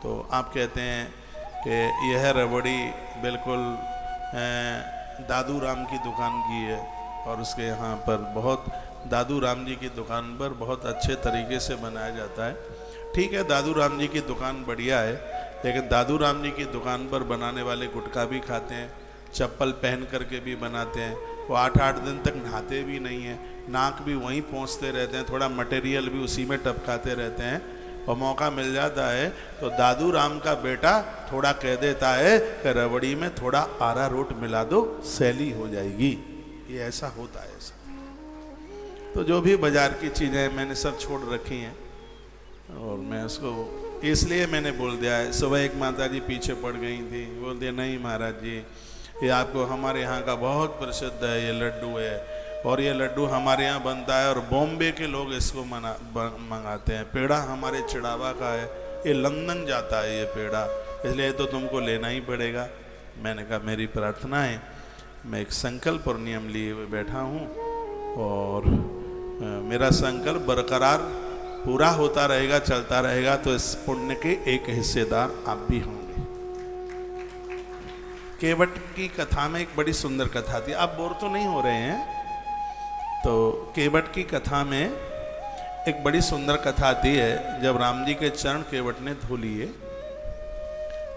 [SPEAKER 1] तो आप कहते हैं कि यह रबड़ी बिल्कुल दादू राम की दुकान की है, और उसके यहाँ पर बहुत दादू राम जी की दुकान पर बहुत अच्छे तरीके से बनाया जाता है। ठीक है, दादू राम जी की दुकान बढ़िया है, लेकिन दादू राम जी की दुकान पर बनाने वाले गुटखा भी खाते हैं, चप्पल पहन करके भी बनाते हैं, वो 8-8 दिन तक नहाते भी नहीं हैं, नाक भी वहीं पहुँचते रहते हैं, थोड़ा मटेरियल भी उसी में टपकाते रहते हैं, और मौका मिल जाता है तो दादू राम का बेटा थोड़ा कह देता है कि रबड़ी में थोड़ा आरारोट मिला दो, सैली हो जाएगी। ये ऐसा होता है ऐसा। तो जो भी बाजार की चीज़ें मैंने सब छोड़ रखी हैं, और मैं उसको इसलिए मैंने बोल दिया है। सुबह एक माता जी पीछे पड़ गई थी, बोल दिया नहीं महाराज जी, ये आपको हमारे यहाँ का बहुत प्रसिद्ध है, ये लड्डू है, और ये लड्डू हमारे यहाँ बनता है और बॉम्बे के लोग इसको मंगाते हैं। पेड़ा हमारे चिड़ावा का है, ये लंदन जाता है ये पेड़ा, इसलिए तो तुमको लेना ही पड़ेगा। मैंने कहा मेरी प्रार्थना है, मैं एक संकल्प और नियम लिए हुए बैठा हूँ, और मेरा संकल्प बरकरार पूरा होता रहेगा, चलता रहेगा, तो इस पुण्य के एक हिस्सेदार आप भी होंगे। केवट की कथा में एक बड़ी सुंदर कथा थी। आप बोर तो नहीं हो रहे हैं? तो केवट की कथा में एक बड़ी सुंदर कथा आती है। जब राम जी के चरण केवट ने धो लिए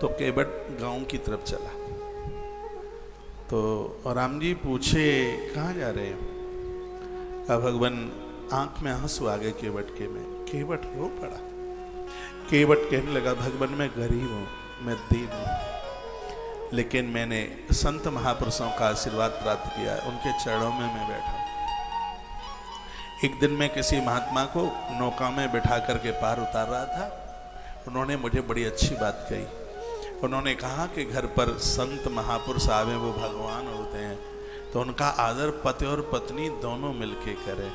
[SPEAKER 1] तो केवट गांव की तरफ चला। तो राम जी पूछे कहाँ जा रहे हैं? कहा भगवान, आंख में आंसू आ गए केवट के में। केवट रो पड़ा। केवट कहने लगा, भगवान मैं गरीब हूँ, मैं दीन हूँ, लेकिन मैंने संत महापुरुषों का आशीर्वाद प्राप्त किया है, उनके चरणों में मैं बैठा हूँ। एक दिन मैं किसी महात्मा को नौका में बिठा करके पार उतार रहा था। उन्होंने मुझे बड़ी अच्छी बात कही। उन्होंने कहा कि घर पर संत महापुरुष आवे वो भगवान होते हैं, तो उनका आदर पति और पत्नी दोनों मिलके करें।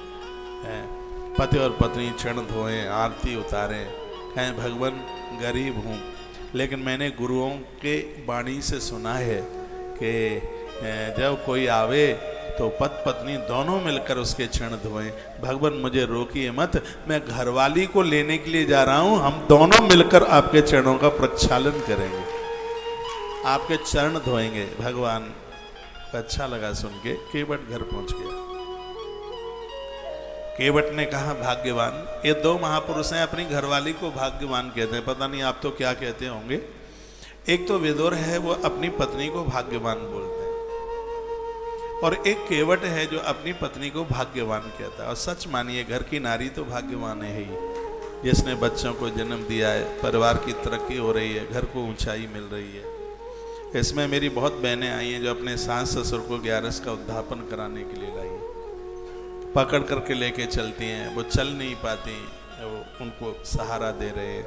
[SPEAKER 1] पति और पत्नी चरण धोएं, आरती उतारें, कहें भगवान गरीब हूँ, लेकिन मैंने गुरुओं के वाणी से सुना है कि जब कोई आवे तो पति पत्नी दोनों मिलकर उसके चरण धोएं। भगवान मुझे रोकिए मत, मैं घरवाली को लेने के लिए जा रहा हूँ, हम दोनों मिलकर आपके चरणों का प्रक्षालन करेंगे, आपके चरण धोएंगे। भगवान अच्छा लगा सुन के। केवट घर पहुंच गया। केवट ने कहा भाग्यवान, ये दो महापुरुष हैं, अपनी घरवाली को भाग्यवान कहते हैं, पता नहीं आप तो क्या कहते होंगे। एक तो विदुर है, वो अपनी पत्नी को भाग्यवान बोलते हैं, और एक केवट है जो अपनी पत्नी को भाग्यवान कहता है। और सच मानिए, घर की नारी तो भाग्यवान है ही, जिसने बच्चों को जन्म दिया है, परिवार की तरक्की हो रही है, घर को ऊंचाई मिल रही है। इसमें मेरी बहुत बहनें आई हैं जो अपने सास ससुर को 11 का उद्यापन कराने के लिए लाई हैं, पकड़ करके लेके चलती हैं, वो चल नहीं पाती, वो उनको सहारा दे रहे हैं।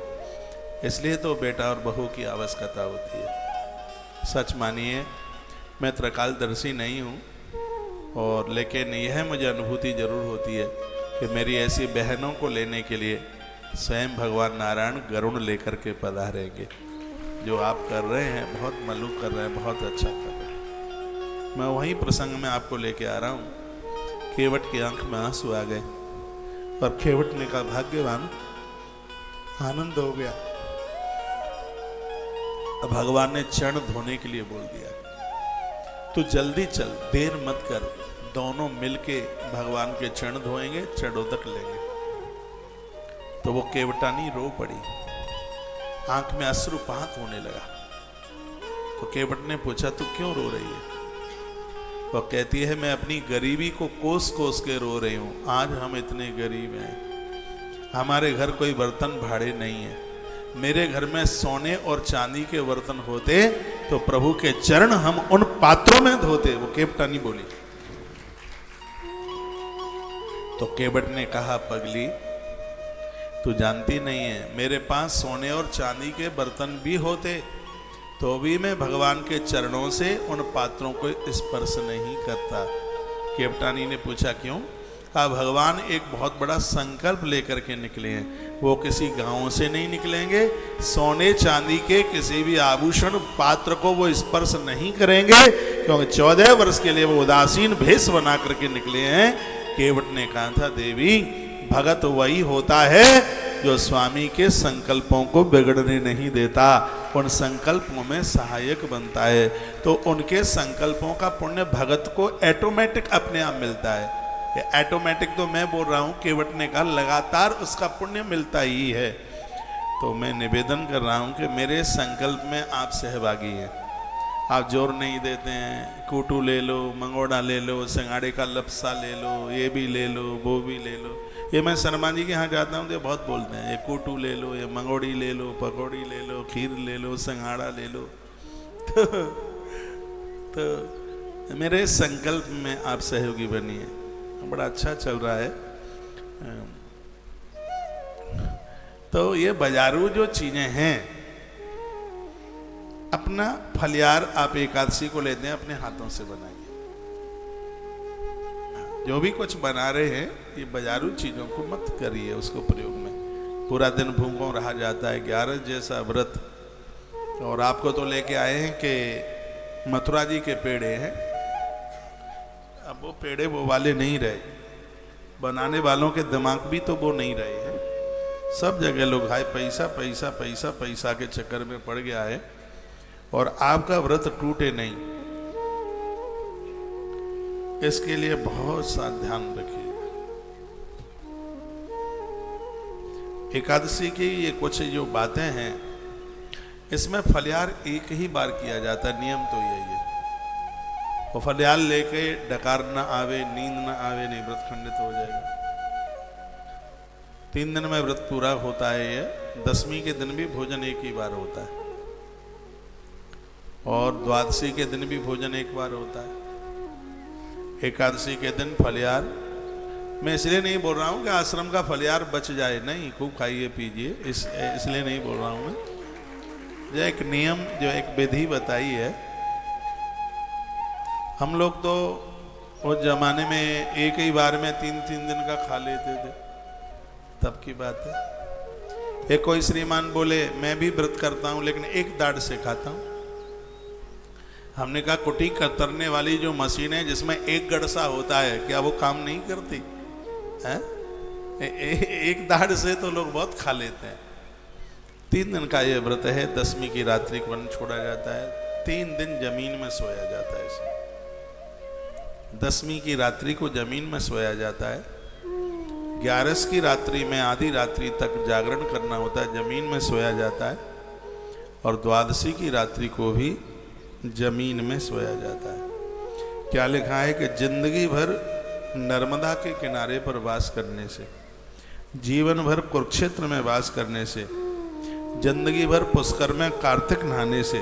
[SPEAKER 1] इसलिए तो बेटा और बहू की आवश्यकता होती है। सच मानिए, मैं त्रिकालदर्शी नहीं हूँ, और लेकिन यह मुझे अनुभूति जरूर होती है कि मेरी ऐसी बहनों को लेने के लिए स्वयं भगवान नारायण गरुड़ लेकर के पधारेंगे। जो आप कर रहे हैं बहुत मलूक कर रहे हैं, बहुत अच्छा कर रहे हैं। मैं वही प्रसंग में आपको लेके आ रहा हूँ। केवट की आंख में आंसू आ गए, और केवट ने कहा भाग्यवान, आनंद हो गया। अब भगवान ने चरण धोने के लिए बोल दिया, तू जल्दी चल, देर मत कर, दोनों मिलके भगवान के चरण धोएंगे, चढ़ोदक लेंगे। तो वो केवटानी रो पड़ी, आंख में अश्रुपात होने लगा। तो केवट ने पूछा तू क्यों रो रही है? वो कहती है मैं अपनी गरीबी को कोस कोस के रो रही हूं। आज हम इतने गरीब हैं, हमारे घर कोई बर्तन भाड़े नहीं है। मेरे घर में सोने और चांदी के बर्तन होते तो प्रभु के चरण हम उन पात्रों में धोते। वो केवटानी बोली। तो केवट ने कहा पगली, तू जानती नहीं है, मेरे पास सोने और चांदी के बर्तन भी होते तो भी मैं भगवान के चरणों से उन पात्रों को स्पर्श नहीं करता। केवटानी ने पूछा क्यों? का भगवान एक बहुत बड़ा संकल्प लेकर के निकले हैं। वो किसी गांव से नहीं निकलेंगे, सोने चांदी के किसी भी आभूषण पात्र को वो स्पर्श नहीं करेंगे, क्योंकि 14 वर्ष के लिए वो उदासीन भेष बना करके निकले हैं। केवट ने कहा था, देवी भगत वही होता है जो स्वामी के संकल्पों को बिगड़ने नहीं देता, उन संकल्पों में सहायक बनता है। तो उनके संकल्पों का पुण्य भगत को ऑटोमेटिक अपने आप मिलता है। ऑटोमेटिक तो मैं बोल रहा हूं, केवट ने कहा लगातार उसका पुण्य मिलता ही है। तो मैं निवेदन कर रहा हूं कि मेरे संकल्प में आप सहभागी हैं। आप जोर नहीं देते हैं, कूटू ले लो, मंगोड़ा ले लो, सिंगाड़े का लपसा ले लो, ये भी ले लो, वो भी ले लो। ये मैं शर्मा जी के यहाँ जाता हूँ तो बहुत बोलते हैं, ये कूटू ले लो, ये मंगोड़ी ले लो, पकौड़ी ले लो, खीर ले लो, सिंगाड़ा ले लो। तो मेरे संकल्प में आप सहयोगी बनिए, बड़ा अच्छा चल रहा है। तो ये बाजारू जो चीजें हैं, अपना फलियार आप एकादशी को लेते हैं, अपने हाथों से बनाइए। जो भी कुछ बना रहे हैं, ये बाजारू चीजों को मत करिए उसको प्रयोग में। पूरा दिन भूखों रहा जाता है, 11 जैसा व्रत। और आपको तो लेके आए हैं कि मथुरा जी के पेड़े हैं। अब वो पेड़े वो वाले नहीं रहे, बनाने वालों के दिमाग भी तो वो नहीं रहे हैं। सब जगह लोग हाय पैसा पैसा पैसा पैसा के चक्कर में पड़ गया है, और आपका व्रत टूटे नहीं, इसके लिए बहुत सा ध्यान रखिए। एकादशी की ये कुछ जो बातें हैं, इसमें फलियार एक ही बार किया जाता है, नियम तो यही है। वो फलियार लेके डकार न आवे, नींद न आवे, नहीं व्रत खंडित हो जाएगा। 3 दिन में व्रत पूरा होता है ये। 10वीं के दिन भी भोजन एक ही बार होता है, और द्वादशी के दिन भी भोजन एक बार होता है। एकादशी के दिन फलियार, मैं इसलिए नहीं बोल रहा हूं कि आश्रम का फलियार बच जाए, नहीं, खूब खाइए पीजिए, इसलिए नहीं बोल रहा हूं मैं। जो एक नियम, जो एक विधि बताई है, हम लोग तो उस जमाने में एक ही बार में 3-3 दिन का खा लेते थे, तब की बात है। एक कोई श्रीमान बोले, मैं भी व्रत करता हूं लेकिन एक दाढ़ से खाता हूं। हमने कहा, कुटी कतरने वाली जो मशीन है जिसमें एक गड़सा होता है, क्या वो काम नहीं करती है? एक दाढ़ से तो लोग बहुत खा लेते हैं। 3 दिन का ये व्रत है। 10वीं की रात्रि को वन छोड़ा जाता है, 3 दिन जमीन में सोया जाता है। इसमें 10वीं की रात्रि को जमीन में सोया जाता है। 11 की रात्रि में आधी रात्रि तक जागरण करना होता है, जमीन में सोया जाता है। और द्वादशी की रात्रि को भी जमीन में सोया जाता है। क्या लिखा है कि जिंदगी भर नर्मदा के किनारे पर वास करने से, जीवन भर कुरुक्षेत्र में वास करने से, जिंदगी भर पुष्कर में कार्तिक नहाने से,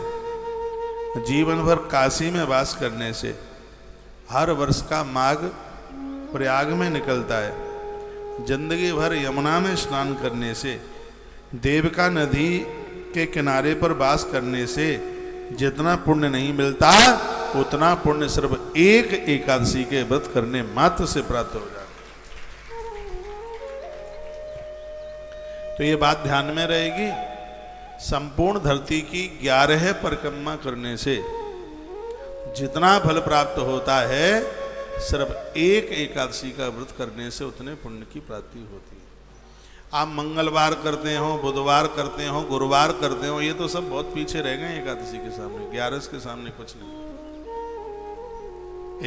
[SPEAKER 1] जीवन भर काशी में वास करने से, हर वर्ष का माघ प्रयाग में निकलता है, जिंदगी भर यमुना में स्नान करने से, देविका नदी के किनारे पर वास करने से जितना पुण्य नहीं मिलता, उतना पुण्य सिर्फ एक एकादशी के व्रत करने मात्र से प्राप्त हो जाता। तो ये बात ध्यान में रहेगी। संपूर्ण धरती की 11 परिक्रमा करने से जितना फल प्राप्त होता है, सिर्फ एक एकादशी का व्रत करने से उतने पुण्य की प्राप्ति होती है। आप मंगलवार करते हो, बुधवार करते हो, गुरुवार करते हो, ये तो सब बहुत पीछे रह गए एकादशी के सामने। 11 के सामने कुछ नहीं।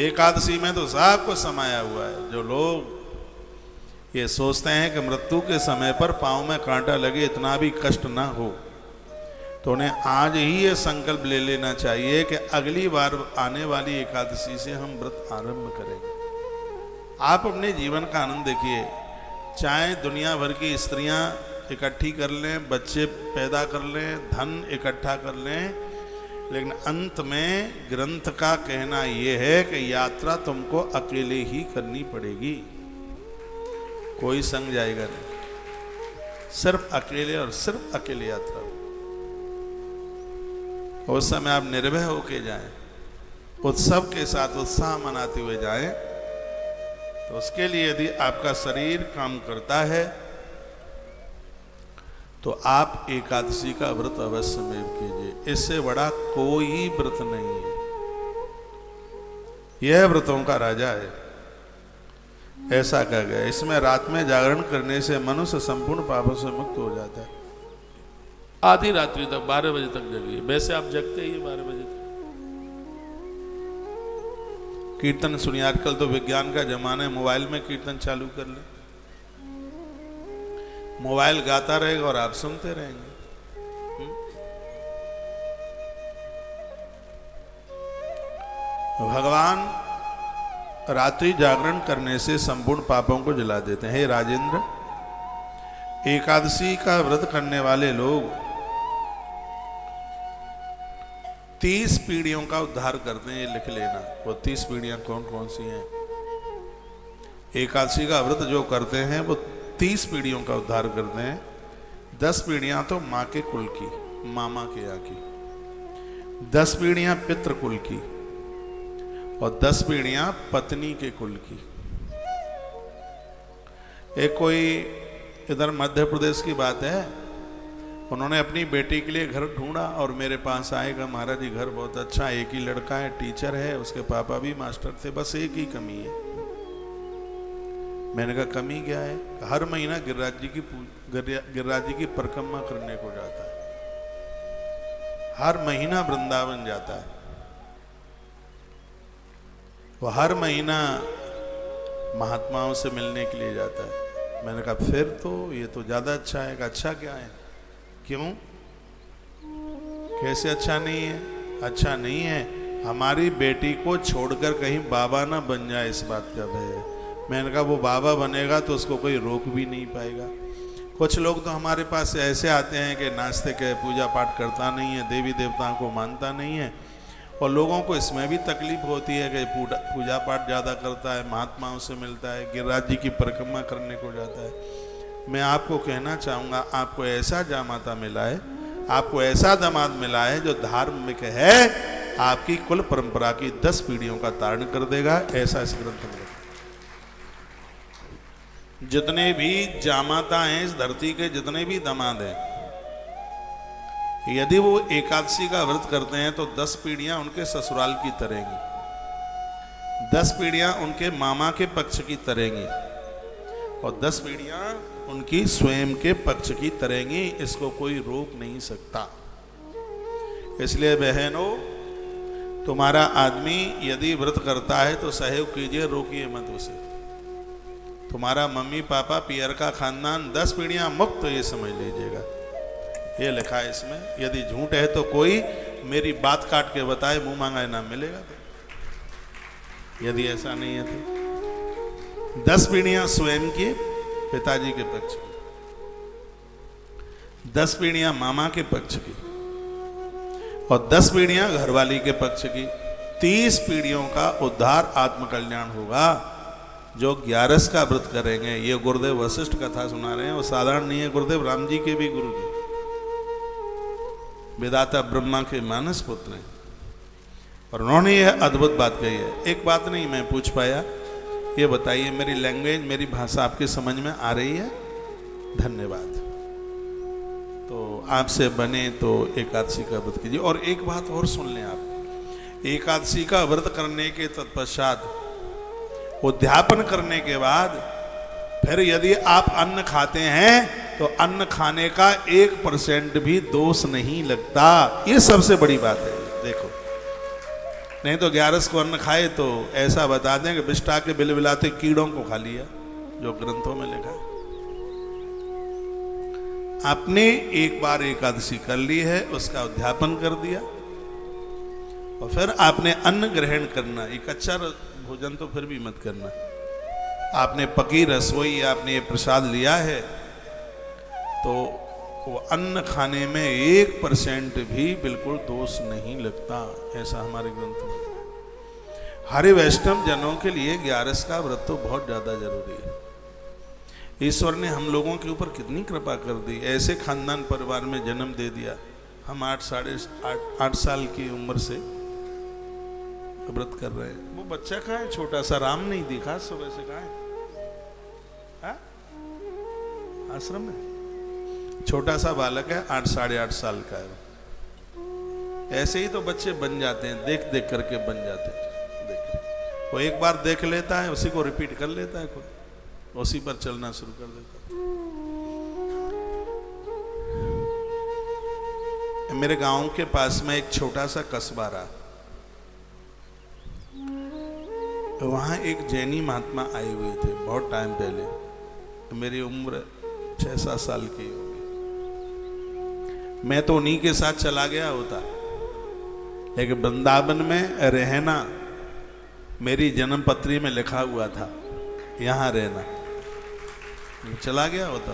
[SPEAKER 1] एकादशी में तो सब कुछ समाया हुआ है। जो लोग ये सोचते हैं कि मृत्यु के समय पर पांव में कांटा लगे, इतना भी कष्ट ना हो, तो उन्हें आज ही ये संकल्प ले लेना चाहिए कि अगली बार आने वाली एकादशी से हम व्रत आरंभ करेंगे। आप अपने जीवन का आनंद देखिए। चाहे दुनिया भर की स्त्रियां इकट्ठी कर लें, बच्चे पैदा कर लें, धन इकट्ठा कर लें, लेकिन अंत में ग्रंथ का कहना यह है कि यात्रा तुमको अकेले ही करनी पड़ेगी। कोई संग जाएगा नहीं, सिर्फ अकेले और सिर्फ अकेले यात्रा। उस समय आप निर्भय होके जाएं, उत्सव के साथ उत्साह मनाते हुए जाएं। तो उसके लिए यदि आपका शरीर काम करता है तो आप एकादशी का व्रत अवश्य में कीजिए। इससे बड़ा कोई व्रत नहीं है, यह व्रतों का राजा है, ऐसा कहा गया। इसमें रात में जागरण करने से मनुष्य संपूर्ण पापों से मुक्त हो जाता है। आधी रात्रि तक 12 बजे तक जगिए। वैसे आप जगते ही 12 बजे तक। कीर्तन सुनिए। आजकल तो विज्ञान का जमाना है, मोबाइल में कीर्तन चालू कर ले, मोबाइल गाता रहेगा और आप सुनते रहेंगे। भगवान रात्रि जागरण करने से संपूर्ण पापों को जला देते हैं। हे राजेंद्र, एकादशी का व्रत करने वाले लोग 30 पीढ़ियों का उद्धार करते हैं। ये लिख लेना, वो 30 पीढ़ियां कौन कौन सी हैं। एकादशी का व्रत जो करते हैं वो 30 पीढ़ियों का उद्धार करते हैं। 10 पीढ़ियां तो माँ के कुल की, मामा के यहाँ की, 10 पीढ़ियां पितृ कुल की और 10 पीढ़ियां पत्नी के कुल की। एक कोई इधर मध्य प्रदेश की बात है, उन्होंने अपनी बेटी के लिए घर ढूंढा और मेरे पास आएगा, महाराज जी घर बहुत अच्छा, एक ही लड़का है, टीचर है, उसके पापा भी मास्टर थे, बस एक ही कमी है। मैंने कहा कमी क्या है? हर महीना गिरिराज जी की परिक्रमा करने को जाता है, हर महीना वृंदावन जाता है, वो हर महीना महात्माओं से मिलने के लिए जाता है। मैंने कहा फिर तो ये तो ज्यादा अच्छा है। अच्छा क्या है? क्यों? कैसे अच्छा नहीं है? अच्छा नहीं है, हमारी बेटी को छोड़कर कहीं बाबा ना बन जाए, इस बात का भय है। मैंने कहा वो बाबा बनेगा तो उसको कोई रोक भी नहीं पाएगा। कुछ लोग तो हमारे पास ऐसे आते हैं कि नास्तिक है, पूजा पाठ करता नहीं है, देवी देवताओं को मानता नहीं है, और लोगों को इसमें भी तकलीफ होती है कि पूजा पाठ ज़्यादा करता है, महात्माओं से मिलता है, गिरिराज जी की परिक्रमा करने को जाता है। मैं आपको कहना चाहूँगा, आपको ऐसा जामाता मिला है, आपको ऐसा दामाद मिला है जो धार्मिक है, आपकी कुल परंपरा की 10 पीढ़ियों का तारण कर देगा, ऐसा इस ग्रंथ में। जितने भी जामाता हैं इस धरती के, जितने भी दामाद हैं, यदि वो एकादशी का व्रत करते हैं तो 10 पीढ़ियां उनके ससुराल की तरेंगी, 10 पीढ़ियां उनके मामा के पक्ष की तरेंगी और 10 पीढ़ियां उनकी स्वयं के पक्ष की तरेंगी। इसको कोई रोक नहीं सकता। इसलिए बहनों, तुम्हारा आदमी यदि व्रत करता है तो सहयोग कीजिए, रोकिए मत उसे। तुम्हारा मम्मी पापा पियर का खानदान 10 पीढ़ियां मुक्त, ये समझ लीजिएगा, ये लिखा है इसमें। यदि झूठ है तो कोई मेरी बात काट के बताए, मुंह मांगा इनाम मिलेगा। तो यदि ऐसा नहीं है तो 10 पीढ़ियां स्वयं की, पिताजी के पक्ष की, 10 पीढ़ियां मामा के पक्ष की और 10 पीढ़ियां घरवाली के पक्ष की। 30 पीढ़ियों का उद्धार आत्मकल्याण होगा जो 11 का व्रत करेंगे। ये गुरुदेव वशिष्ठ कथा सुना रहे हैं, वो साधारण नहीं है, गुरुदेव राम जी के भी गुरु जी, विधाता ब्रह्मा के मानस पुत्र हैं, और उन्होंने यह अद्भुत बात कही है। एक बात नहीं मैं पूछ पाया, ये बताइए, मेरी लैंग्वेज, मेरी भाषा आपके समझ में आ रही है? धन्यवाद। तो आपसे बने तो एकादशी का व्रत कीजिए। और एक बात और सुन लें आप, एकादशी का व्रत करने के तत्पश्चात, उद्यापन करने के बाद, फिर यदि आप अन्न खाते हैं तो अन्न खाने का 1% भी दोष नहीं लगता। ये सबसे बड़ी बात है। देखो, नहीं तो 11 को अन्न खाए तो ऐसा बता दें कि बिष्टा के बिलबिलाते कीड़ों को खा लिया, जो ग्रंथों में लिखा है। आपने एक बार एकादशी कर ली है, उसका उद्यापन कर दिया, और फिर आपने अन्न ग्रहण करना। एक कच्चा भोजन तो फिर भी मत करना। आपने पकी रसोई, आपने ये प्रसाद लिया है, तो वो अन्न खाने में 1% भी बिल्कुल दोष नहीं लगता, ऐसा हमारे ग्रंथ में। हरे वैष्णव जनों के लिए 11 का व्रत तो बहुत ज्यादा जरूरी है। ईश्वर ने हम लोगों के ऊपर कितनी कृपा कर दी, ऐसे खानदान परिवार में जन्म दे दिया। हम 8 साल की उम्र से व्रत कर रहे हैं। वो बच्चा कहाँ है? छोटा सा राम नहीं दिखा सुबह से, कहाँ है? हाँ? आश्रम में छोटा सा बालक है, 8 साढ़े 8 साल का है। ऐसे ही तो बच्चे बन जाते हैं, देख देख करके बन जाते हैं। देख वो एक बार देख लेता है, उसी को रिपीट कर लेता है, खुद उसी पर चलना शुरू कर देता है। मेरे गांव के पास में एक छोटा सा कस्बा रहा, वहां एक जैनी महात्मा आए हुए थे बहुत टाइम पहले। मेरी उम्र 6-7 साल की होगी। मैं तो उन्हीं के साथ चला गया होता, लेकिन वृंदावन में रहना मेरी जन्म पत्री में लिखा हुआ था, यहाँ रहना। चला गया होता।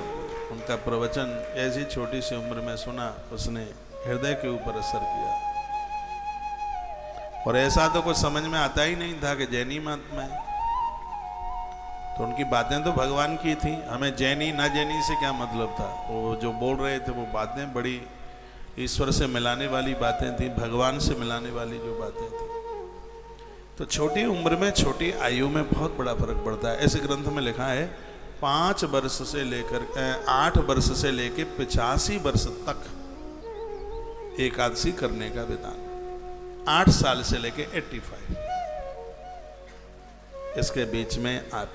[SPEAKER 1] उनका प्रवचन ऐसी छोटी सी उम्र में सुना, उसने हृदय के ऊपर असर किया। और ऐसा तो कुछ समझ में आता ही नहीं था कि जैनी महात्मा है। तो उनकी बातें तो भगवान की थी, हमें जैनी ना जैनी से क्या मतलब था। वो जो बोल रहे थे वो बातें बड़ी ईश्वर से मिलाने वाली बातें थी, भगवान से मिलाने वाली जो बातें थी। तो छोटी उम्र में, छोटी आयु में बहुत बड़ा फर्क पड़ता है। ऐसे ग्रंथ में लिखा है 5 वर्ष से लेकर 8 वर्ष से लेकर 85 वर्ष तक एकादशी करने का विधान। 8 साल से लेकर 85, इसके बीच में आप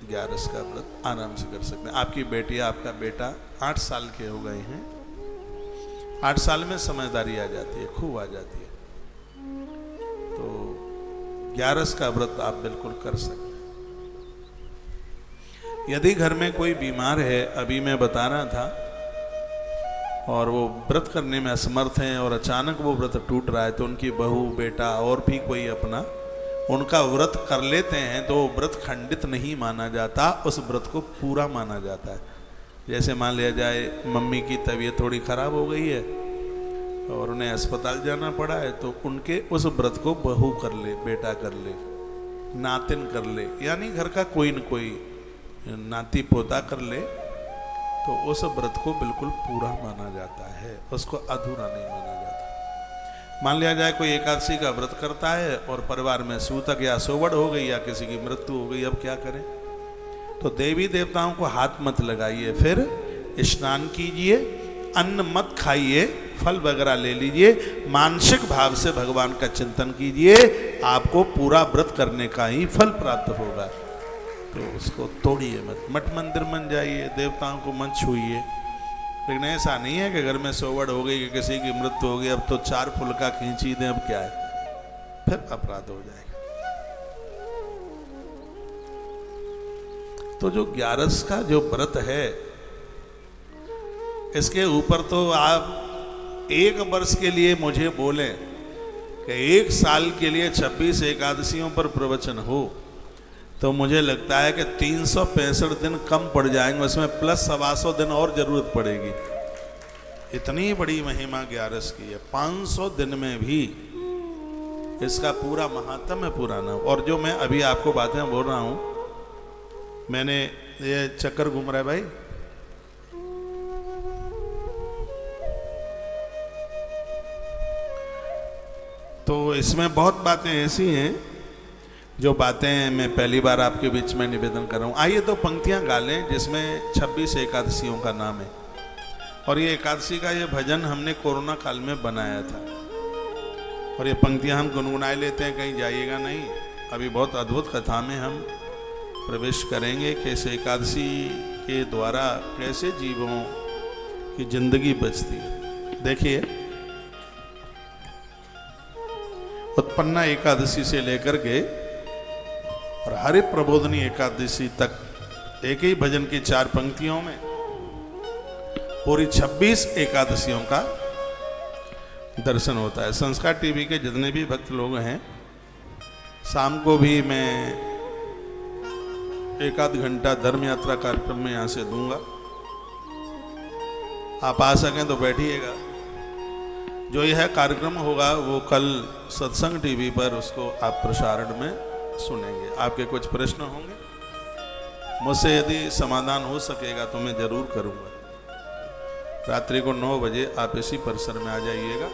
[SPEAKER 1] 11 का व्रत आराम से कर सकते हैं। आपकी बेटी, आपका बेटा 8 साल के हो गए हैं, 8 साल में समझदारी आ जाती है, खूब आ जाती है। तो 11 का व्रत आप बिल्कुल कर सकते हैं। यदि घर में कोई बीमार है, अभी मैं बता रहा था, और वो व्रत करने में असमर्थ हैं और अचानक वो व्रत टूट रहा है, तो उनकी बहू, बेटा और भी कोई अपना उनका व्रत कर लेते हैं, तो व्रत खंडित नहीं माना जाता, उस व्रत को पूरा माना जाता है। जैसे मान लिया जाए मम्मी की तबीयत थोड़ी खराब हो गई है और उन्हें अस्पताल जाना पड़ा है, तो उनके उस व्रत को बहू कर ले, बेटा कर ले, नातिन कर ले, यानी घर का कोई न कोई नाती पोता कर ले, तो उस व्रत को बिल्कुल पूरा माना जाता है, उसको अधूरा नहीं माना जाता। मान लिया जाए कोई एकादशी का व्रत करता है और परिवार में सूतक या सोवड़ हो गई या किसी की मृत्यु हो गई, अब क्या करें? तो देवी देवताओं को हाथ मत लगाइए, फिर स्नान कीजिए, अन्न मत खाइए, फल वगैरह ले लीजिए, मानसिक भाव से भगवान का चिंतन कीजिए, आपको पूरा व्रत करने का ही फल प्राप्त होगा। तो उसको तोड़िए मत, मठ मंदिर मन जाइए, देवताओं को मत छूइए। लेकिन ऐसा नहीं है कि घर में सोवड़ हो गई कि किसी की मृत्यु हो गई, अब तो 4 फुलका खींची दें, अब क्या है, फिर अपराध हो जाएगा। तो जो 11 का जो व्रत है, इसके ऊपर तो आप 1 वर्ष के लिए मुझे बोलें कि 1 साल के लिए 26 एकादशियों पर प्रवचन हो, तो मुझे लगता है कि 365 दिन कम पड़ जाएंगे, उसमें प्लस 125 दिन और जरूरत पड़ेगी। इतनी बड़ी महिमा 11 की है, 500 दिन में भी इसका पूरा महात्म्य पूरा ना। और जो मैं अभी आपको बातें बोल रहा हूं, मैंने ये चक्कर घूम रहा है भाई, तो इसमें बहुत बातें ऐसी हैं जो बातें मैं पहली बार आपके बीच में निवेदन कर रहा हूँ। आइए तो पंक्तियाँ गा लें जिसमें 26 एकादशियों का नाम है। और ये एकादशी का ये भजन हमने कोरोना काल में बनाया था, और ये पंक्तियाँ हम गुनगुनाए लेते हैं, कहीं जाइएगा नहीं। अभी बहुत अद्भुत कथा में हम प्रवेश करेंगे कि इस एकादशी के द्वारा कैसे जीवों की जिंदगी बचती है। देखिए, उत्पन्ना एकादशी से लेकर के और हरि प्रबोधनी एकादशी तक एक ही भजन की 4 पंक्तियों में पूरी 26 एकादशियों का दर्शन होता है। संस्कार टीवी के जितने भी भक्त लोग हैं, शाम को भी मैं 1-8 घंटा धर्म यात्रा कार्यक्रम में यहाँ से दूंगा। आप आ सकें तो बैठिएगा। जो यह कार्यक्रम होगा वो कल सत्संग टीवी पर उसको आप प्रसारण में सुनेंगे। आपके कुछ प्रश्न होंगे, मुझसे यदि समाधान हो सकेगा तो मैं जरूर करूंगा। रात्रि को 9 बजे आप इसी परिसर में आ जाइएगा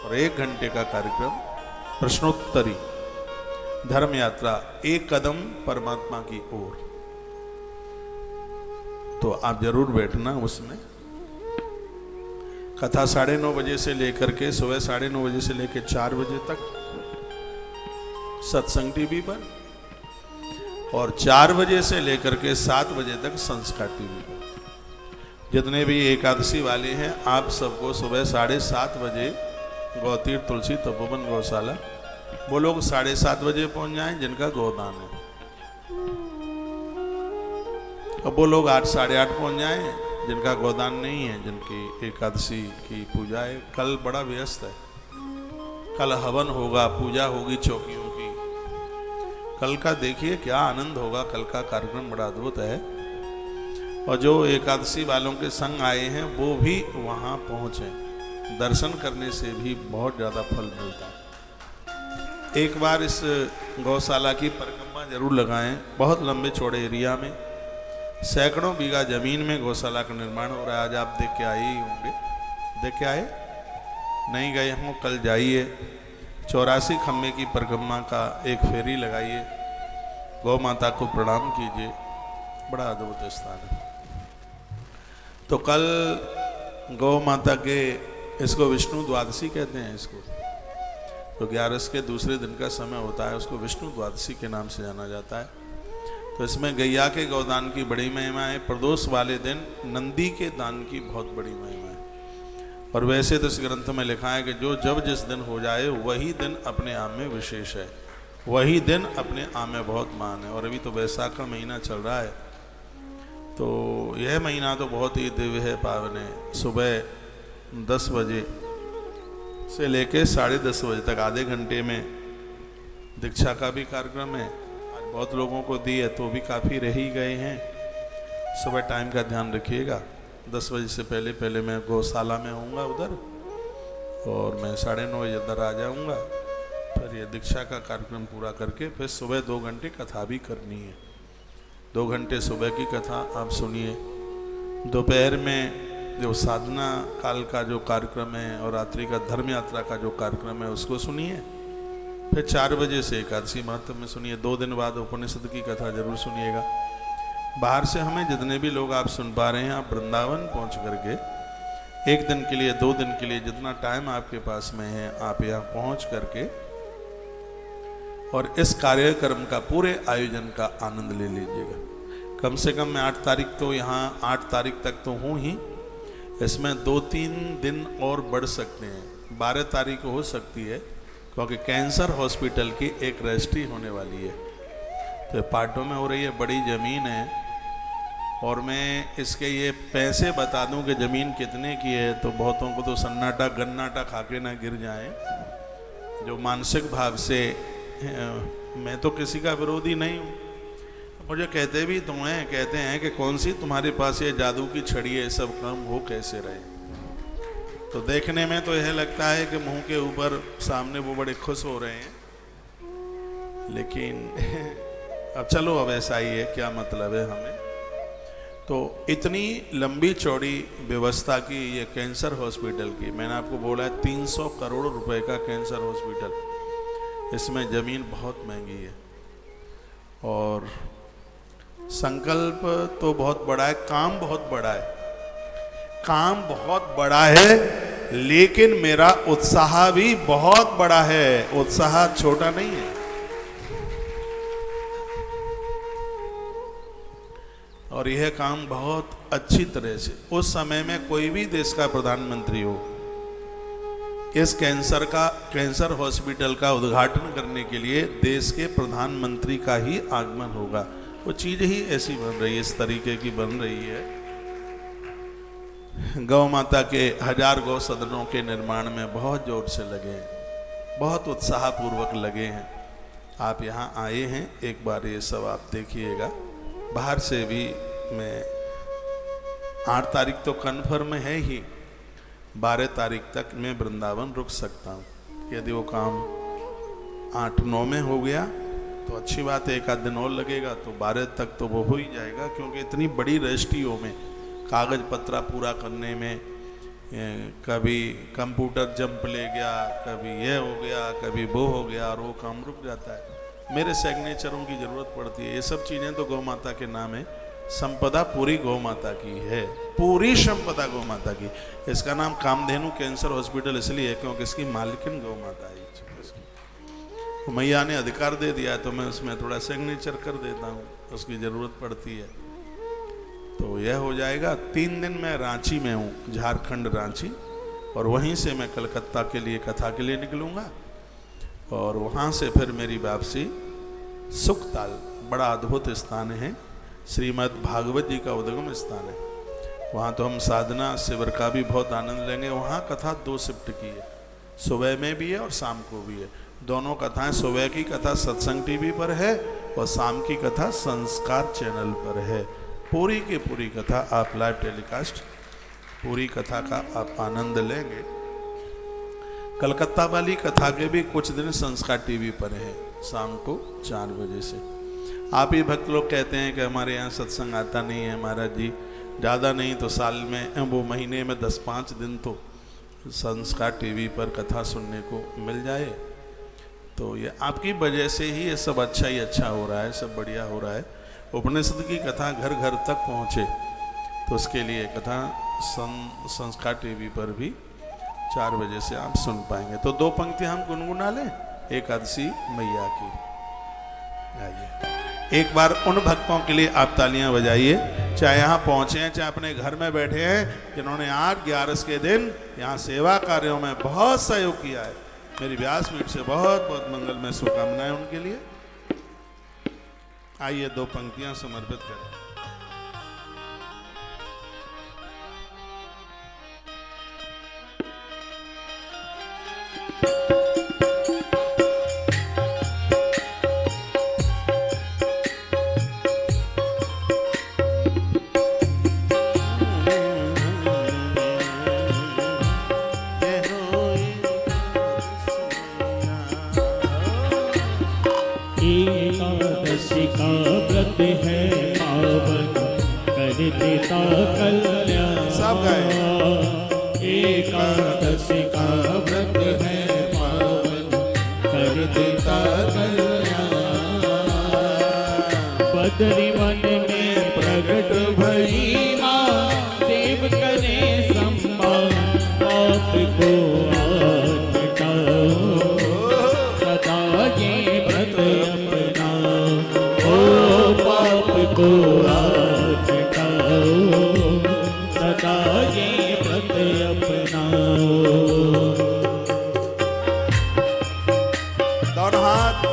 [SPEAKER 1] और 1 घंटे का कार्यक्रम प्रश्नोत्तरी धर्म यात्रा, एक कदम परमात्मा की ओर। तो आप जरूर बैठना उसमें। कथा 9:30 बजे से लेकर के सुबह 9:30 बजे से लेकर 4 बजे तक सत्संग टीवी पर, और 4 बजे से लेकर के 7 बजे तक संस्कार टीवी पर। जितने भी एकादशी वाले हैं आप सबको सुबह 7:30 बजे गौतीर्थ तुलसी तपोवन गौशाला, वो लोग 7:30 बजे पहुंच जाएं जिनका गोदान है, अब वो लोग 8, 8:30 पहुंच जाएं जिनका गोदान नहीं है, जिनकी एकादशी की पूजा है। कल बड़ा व्यस्त है, कल हवन होगा, पूजा होगी चौकियों की। कल का देखिए क्या आनंद होगा, कल का कार्यक्रम बड़ा अद्भुत है। और जो एकादशी वालों के संग आए हैं वो भी वहाँ पहुँचे, दर्शन करने से भी बहुत ज़्यादा फल मिलता है। एक बार इस गौशाला की परिक्रमा जरूर लगाएं। बहुत लंबे चौड़े एरिया में सैकड़ों बीघा जमीन में गौशाला का निर्माण हो रहा है। आज आप देख के आए ही होंगे, देख के आए, नहीं गए हों कल जाइए। 84 खम्भे की परिक्रमा का एक फेरी लगाइए, गौ माता को प्रणाम कीजिए, बड़ा अद्भुत स्थान है। तो कल गौ माता के, इसको विष्णु द्वादशी कहते हैं इसको, तो 11 के दूसरे दिन का समय होता है, उसको विष्णु द्वादशी के नाम से जाना जाता है। तो इसमें गैया के गौदान की बड़ी महिमा है। प्रदोष वाले दिन नंदी के दान की बहुत बड़ी महिमा है। और वैसे तो इस ग्रंथ में लिखा है कि जो जब जिस दिन हो जाए वही दिन अपने आप में विशेष है, वही दिन अपने आप में बहुत मान है। और अभी तो वैशाख का महीना चल रहा है, तो यह महीना तो बहुत ही दिव्य है, पावन है। सुबह 10 बजे से लेके 10:30 बजे तक आधे घंटे में दीक्षा का भी कार्यक्रम है। आज बहुत लोगों को दी है तो भी काफ़ी रह ही गए हैं। सुबह टाइम का ध्यान रखिएगा। 10 बजे से पहले पहले मैं गौशाला में होऊंगा उधर, और मैं 9:30 बजे इधर आ जाऊंगा। फिर ये दीक्षा का कार्यक्रम पूरा करके फिर सुबह 2 घंटे कथा भी करनी है। 2 घंटे सुबह की कथा आप सुनिए, दोपहर में जो साधना काल का जो कार्यक्रम है और रात्रि का धर्म यात्रा का जो कार्यक्रम है उसको सुनिए। फिर 4 बजे से एकादशी महत्व में सुनिए। 2 दिन बाद उपनिषद की कथा जरूर सुनिएगा। बाहर से हमें जितने भी लोग आप सुन पा रहे हैं, आप वृंदावन पहुंच करके 1 दिन के लिए, 2 दिन के लिए, जितना टाइम आपके पास में है, आप यहाँ पहुंच करके और इस कार्यक्रम का पूरे आयोजन का आनंद ले लीजिएगा। कम से कम मैं 8 तारीख तो यहाँ 8 तारीख तक तो हूँ ही, इसमें 2-3 दिन और बढ़ सकते हैं। 12 तारीख हो सकती है, क्योंकि कैंसर हॉस्पिटल की एक रजिस्ट्री होने वाली है, तो पार्टों में हो रही है। बड़ी ज़मीन है, और मैं इसके ये पैसे बता दूं कि ज़मीन कितने की है, तो बहुतों को तो सन्नाटा गन्नाटा खा के ना गिर जाए। जो मानसिक भाव से, मैं तो किसी का विरोधी नहीं हूँ, मुझे कहते भी तो हैं, कहते हैं कि कौन सी तुम्हारे पास ये जादू की छड़ी है, सब काम हो कैसे रहे। तो देखने में तो यह लगता है कि मुंह के ऊपर सामने वो बड़े खुश हो रहे हैं, लेकिन अब चलो, अब ऐसा ही है, क्या मतलब है हमें। तो इतनी लंबी चौड़ी व्यवस्था की ये कैंसर हॉस्पिटल की, मैंने आपको बोला है 300 करोड़ रुपए का कैंसर हॉस्पिटल, इसमें ज़मीन बहुत महंगी है। और संकल्प तो बहुत बड़ा है, काम बहुत बड़ा है, काम बहुत बड़ा है, लेकिन मेरा उत्साह भी बहुत बड़ा है, उत्साह छोटा नहीं है। और यह काम बहुत अच्छी तरह से, उस समय में कोई भी देश का प्रधानमंत्री हो, इस कैंसर हॉस्पिटल का उद्घाटन करने के लिए देश के प्रधानमंत्री का ही आगमन होगा। वो चीज़ ही ऐसी बन रही है, इस तरीके की बन रही है। गौ माता के 1000 गौ सदनों के निर्माण में बहुत जोर से लगे हैं, बहुत उत्साहपूर्वक लगे हैं। आप यहाँ आए हैं, एक बार ये सब आप देखिएगा। बाहर से भी मैं 8 तारीख तो कन्फर्म है ही, 12 तारीख तक मैं वृंदावन रुक सकता हूँ। यदि वो काम 8-9 में हो गया तो अच्छी बात है, 1 आध दिन और लगेगा तो 12 तक तो वो हो ही जाएगा, क्योंकि इतनी बड़ी रजिस्ट्रियों में कागज पत्रा पूरा करने में कभी कंप्यूटर जंप ले गया, कभी ये हो गया, कभी वो हो गया, और वो काम रुक जाता है। मेरे सिग्नेचरों की जरूरत पड़ती है। ये सब चीजें तो गौ माता के नाम है। संपदा पूरी गौ माता की है, पूरी संपदा गौ माता की। इसका नाम कामधेनु कैंसर हॉस्पिटल इसलिए है क्योंकि इसकी मालिकिन गौ माता है। तो मैया ने अधिकार दे दिया है तो मैं उसमें थोड़ा सिग्नेचर कर देता हूँ, उसकी जरूरत पड़ती है। तो यह हो जाएगा। 3 दिन मैं रांची में हूँ, झारखंड रांची, और वहीं से मैं कलकत्ता के लिए कथा के लिए निकलूँगा और वहाँ से फिर मेरी वापसी। सुखताल बड़ा अद्भुत स्थान है, श्रीमद् भागवत जी का उद्गम स्थान है। वहाँ तो हम साधना शिविर का भी बहुत आनंद लेंगे। वहाँ कथा 2 शिफ्ट की है, सुबह में भी है और शाम को भी है। दोनों कथाएं, सुबह की कथा सत्संग टीवी पर है और शाम की कथा संस्कार चैनल पर है। पूरी की पूरी कथा आप लाइव टेलीकास्ट, पूरी कथा का आप आनंद लेंगे। कलकत्ता वाली कथा के भी कुछ दिन संस्कार टीवी पर है, शाम को 4 बजे से। आप ही भक्त लोग कहते हैं कि हमारे यहाँ सत्संग आता नहीं है महाराज जी, ज़्यादा नहीं तो साल में, वो महीने में 10-5 दिन तो संस्कार टीवी पर कथा सुनने को मिल जाए। तो ये आपकी वजह से ही ये सब अच्छा ही अच्छा हो रहा है, सब बढ़िया हो रहा है। उपनिषद की कथा घर घर तक पहुँचे तो उसके लिए कथा संस्कार टीवी पर भी 4 बजे से आप सुन पाएंगे। तो 2 पंक्तियाँ हम गुनगुना लें एकादशी मैया की। आइए एक बार उन भक्तों के लिए आप तालियां बजाइए, चाहे यहाँ पहुँचे हैं चाहे अपने घर में बैठे हैं, जिन्होंने 8-11 के दिन यहाँ सेवा कार्यों में बहुत सहयोग किया है। मेरी व्यासपीठ से बहुत बहुत मंगलमय शुभकामनाएं उनके लिए। आइए 2 पंक्तियां समर्पित करें।
[SPEAKER 2] एकादशी का व्रत है पावन, कर देता कल्याण।
[SPEAKER 1] सब गाए।
[SPEAKER 2] एकादशी का व्रत है पावन, कर देता कल्याण। बदरी वन में प्रगट भई माँ, देव करे सम्मान, पाप को आज मिटाओ, सदा ये व्रत अपनाओ। ओ पाप को आज मिटाओ, सदा ये व्रत अपनाओ।
[SPEAKER 1] दोनों हाथ।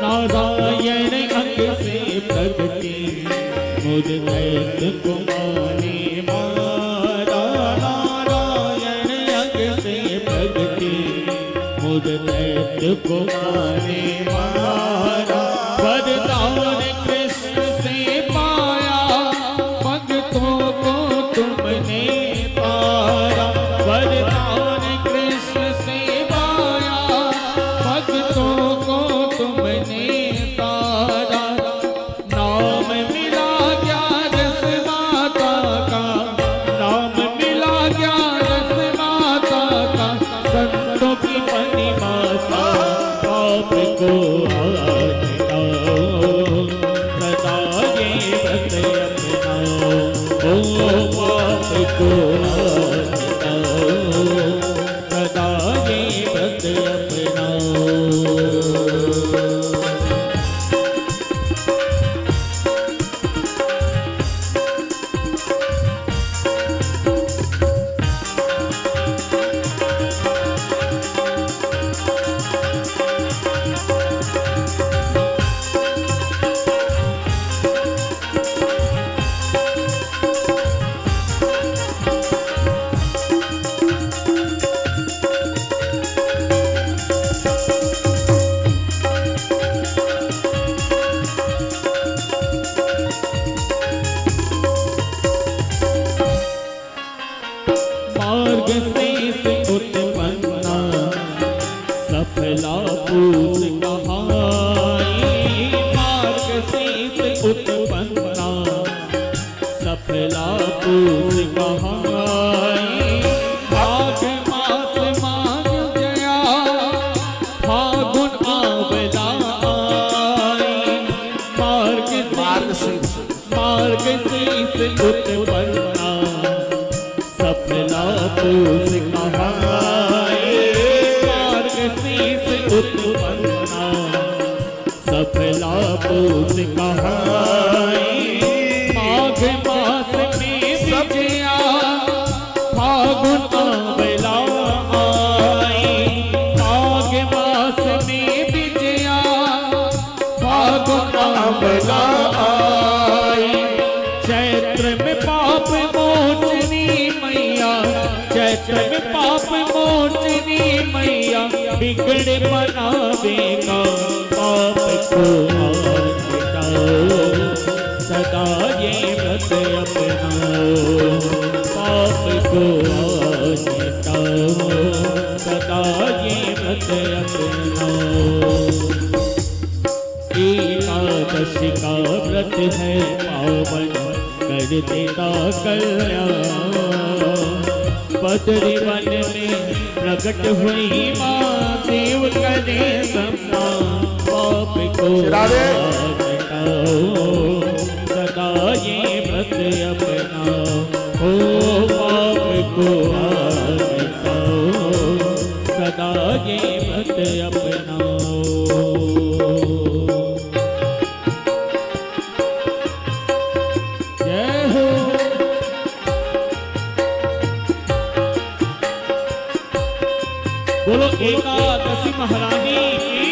[SPEAKER 2] नारायण अंग से प्रगति, मुझ दैत्य को माने मारा। नारायण अंग से प्रगति, मुझ दैत्य को माने मारा। वरदान कृष्ण से पाया, भक्तों को तुमने तारा। वरदान कृष्ण से पाया, भक्तों को तुमने तारा। नाम मिला क्या रस माता का, नाम मिला क्या रस माता का। संतों की महिमा सा पाप को आज मिटाओ, सदा ये व्रत अपनाओ। ओ पाप को आज मिटाओ, सदा ये व्रत अपनाओ। सफला पूस कहाई मार्गशीर्ष उत्पन्ना सफला पूस कहाई माघ मास माघ जया फागुन आवला आई मार्गशीर्ष उत्पन्ना सफला पूस कहाई मार्गशीर्ष उत्पन्ना सफला पूस कहाई माघ मास में विजया फागुन आवला आई माघ मास में विजया फागुन आवला आई चैत्र में पाप मोचनी मैया चैत्र में पाप मोचनी मैया बिगड़ बनावेगा पाप को मिटाओ सदा ये व्रत अपनाओ पाप को मिटाओ सदा ये व्रत अपनाओ एकादशी का व्रत है पावन कर देता कल्याण बद्री वन में प्रकट हुई माँ देव करे सम्मान पाप को मिटाओ सदा ये व्रत अपनाओ हो पाप को मिटाओ सदा ये व्रत अपनाओ बोलो एकादशी महारानी की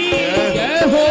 [SPEAKER 2] जय हो।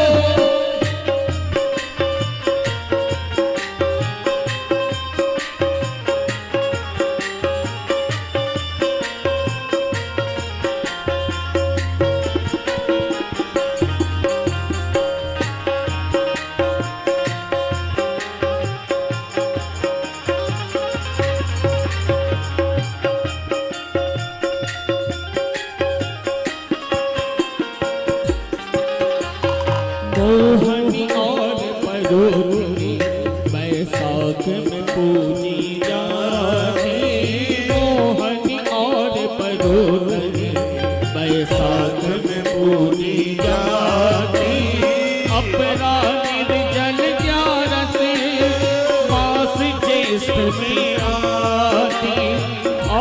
[SPEAKER 2] मोहनी और परोनी बैसाख में पूजी जाती मोहनी और परोनी बैसाख में पूजी जाती अपना निर्जल 11 से मास ज्येष्ठ में आती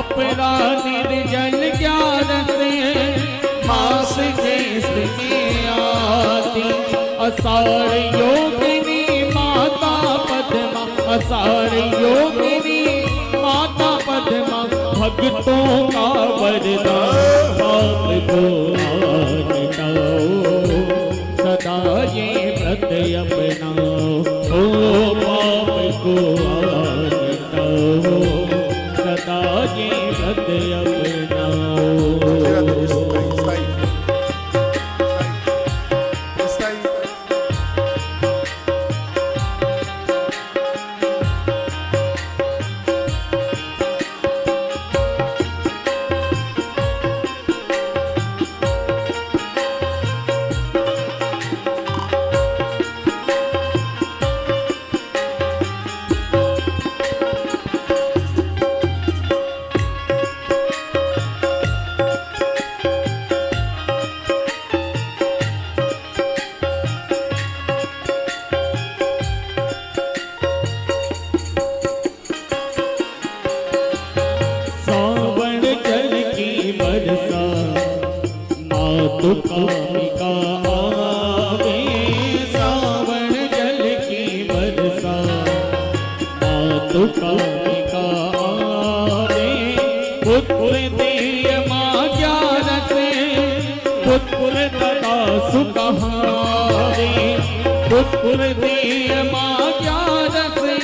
[SPEAKER 2] अपना निर्जल 11 से मास ज्येष्ठ में आती अषाढ़ योगिनी माता पद्मा अषाढ़ योगिनी माता पद्मा भक्तों का वरदान पाप को मिटाओ सदा ये व्रत अपनाओ हो पाप को मिटाओ सदा ये व्रत अपनाओ कामिका आवे सावन जल की बरसा मातु कामिका आवे पुत्र दिय माँ ज्ञान से पुत्र तथा सुकहारे पुत्र दिय माँ ज्ञान से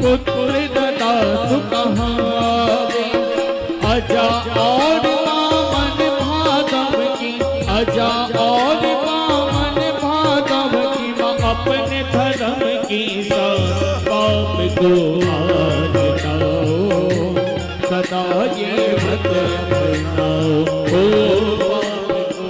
[SPEAKER 2] पुत्र तथा सुकहारे अजा और अजा और पावन भागव की अपने धर्म की पाप को मिटाओ सदा ये व्रत अपनाओ पाप को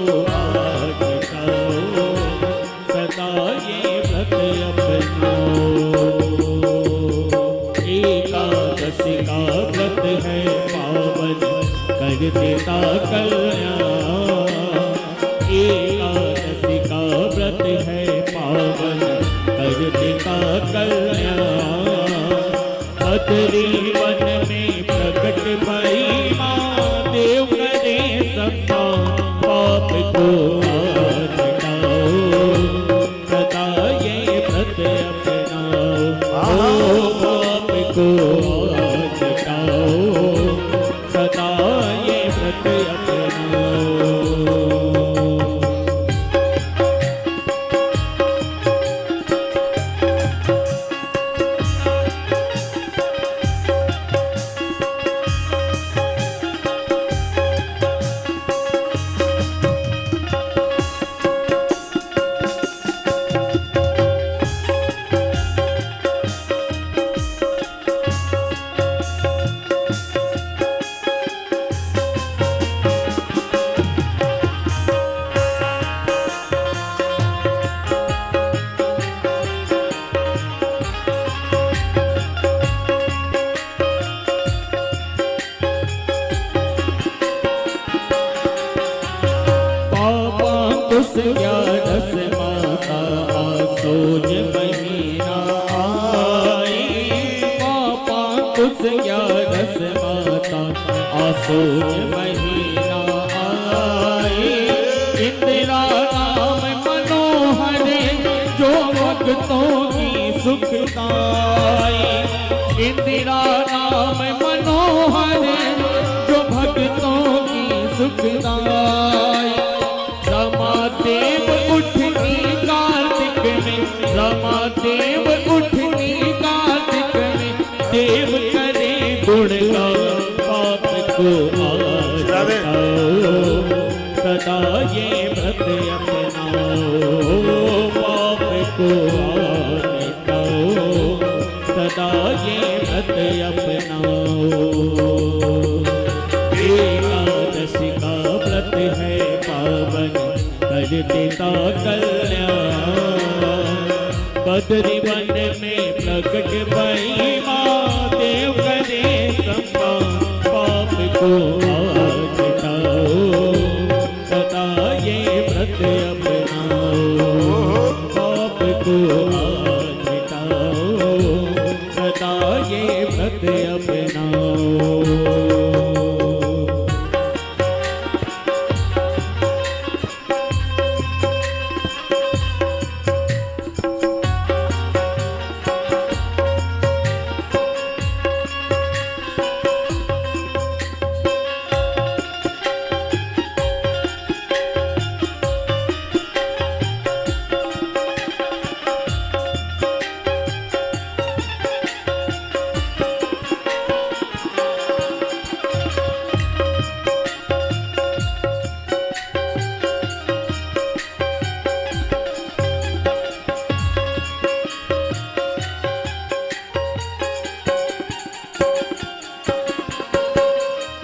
[SPEAKER 2] कुछ ग्यारस माता आसोज महीना आई। पापा कुछ ग्यारस माता आसोज महीना आई। इंदिरा नाम मनोहर जो भक्तों की सुखदाई। इंदिरा नाम मनोहर जो भक्तों की सुखदाई। रमादेव उठनी कार्तिक में, रमादेव उठनी कार्तिक में, देव करे गुणगान पाप को हटाओ। सदा ये व्रत अपनाओ पाप को हटाओ। सदा ये व्रत अपनाओ। एकादशी का व्रत है पावन कर देता कल्याण। बद्री वन में प्रकट भई माँ देव करे सम्मान पाप को हटाओ। सदा ये व्रत अपनाओ पाप को हटाओ। सदा ये व्रत अपनाओ।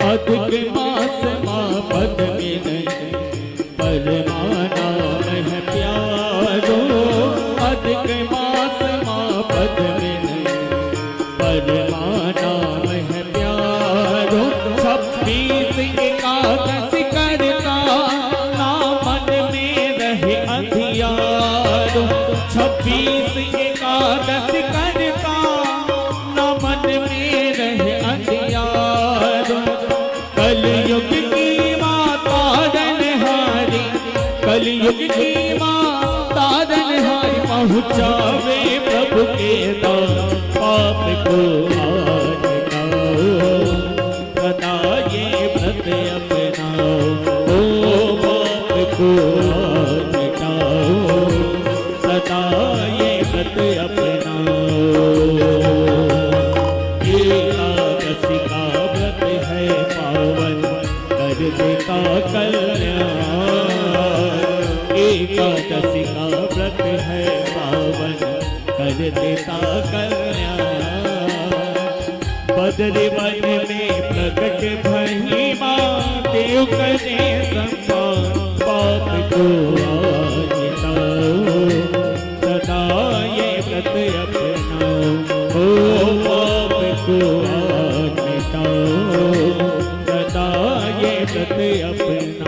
[SPEAKER 2] अधिक मास माँ पद में नहीं परमाना है प्यारो। अधिक मास माँ पद में नहीं परमाना है प्यारो। 26 एकादशी करता ना मन में रहे अंधियारो। 26 एकादशी करता ना मन में रहे अंधियारो। कलयुग की माता तारनहारी, कलयुग की माँ तारनहारी पहुँचावे प्रभु के दान पाप को हटाओ। सदा ये व्रत अपनाओ ओ पाप को हटाओ। सदा ये व्रत अपनाओ। एकादशी का व्रत है पावन कर देता कल्याण। एकादशी का व्रत है पावन कर देता कल्याण। बद्री वन में प्रकट भई माँ देव करे सम्मान पाप को हटाओ। सदा ये व्रत अपनाओ ओ पाप को हटाओ। सदा ये व्रत अपनाओ।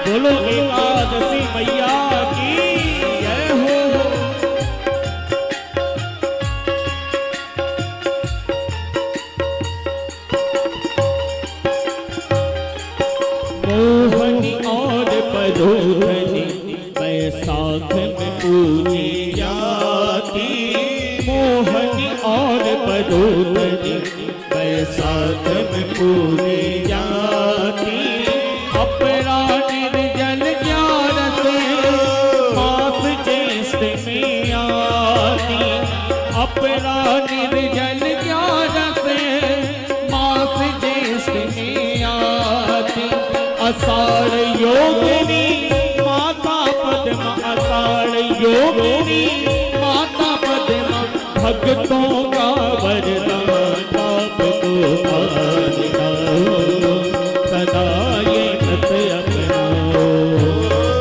[SPEAKER 2] बोलो एकादशी मैया की जय हो। मोहनी और परोधनी बैसाख में पूजी जाती। मोहनी और परोधनी बैसाख में पूजी जाती। अपरा निर्जल ग्यारस मास ज्येष्ठ में आती। अपरा निर्जल ग्यारस मास ज्येष्ठ में आती। असा आषाढ़ योगिनी माता पद्मा आषाढ़ योगिनी माता पद्मा भक्तों का वरदान पाप को आज जाओ सदा ये व्रत अपनाओ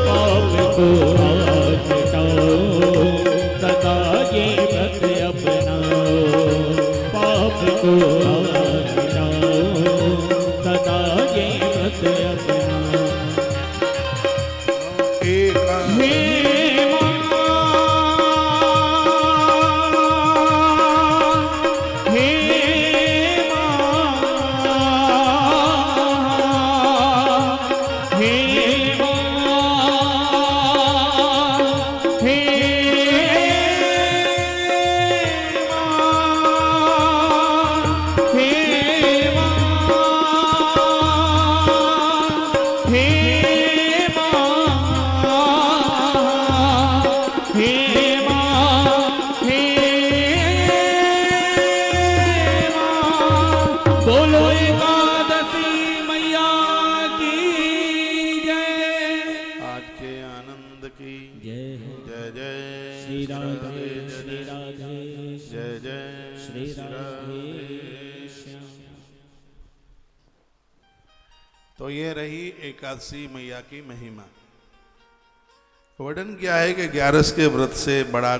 [SPEAKER 2] पाप को आज जाओ सदा ये व्रत अपनाओ पाप को आज जाओ सदा ये व्रत अपनाओ
[SPEAKER 1] एक
[SPEAKER 2] हे माँ हे माँ हे माँ हे बोलो एकादशी मैया की जय।
[SPEAKER 1] आज के आनंद की
[SPEAKER 2] जय हो
[SPEAKER 1] जय जय
[SPEAKER 2] श्री राधे श्री
[SPEAKER 1] जय
[SPEAKER 2] राधे
[SPEAKER 1] जय जय
[SPEAKER 2] श्री राधे श्याम।
[SPEAKER 1] तो ये रही एकादशी मैया की महिमा। वर्णन क्या है कि 11 के व्रत से बड़ा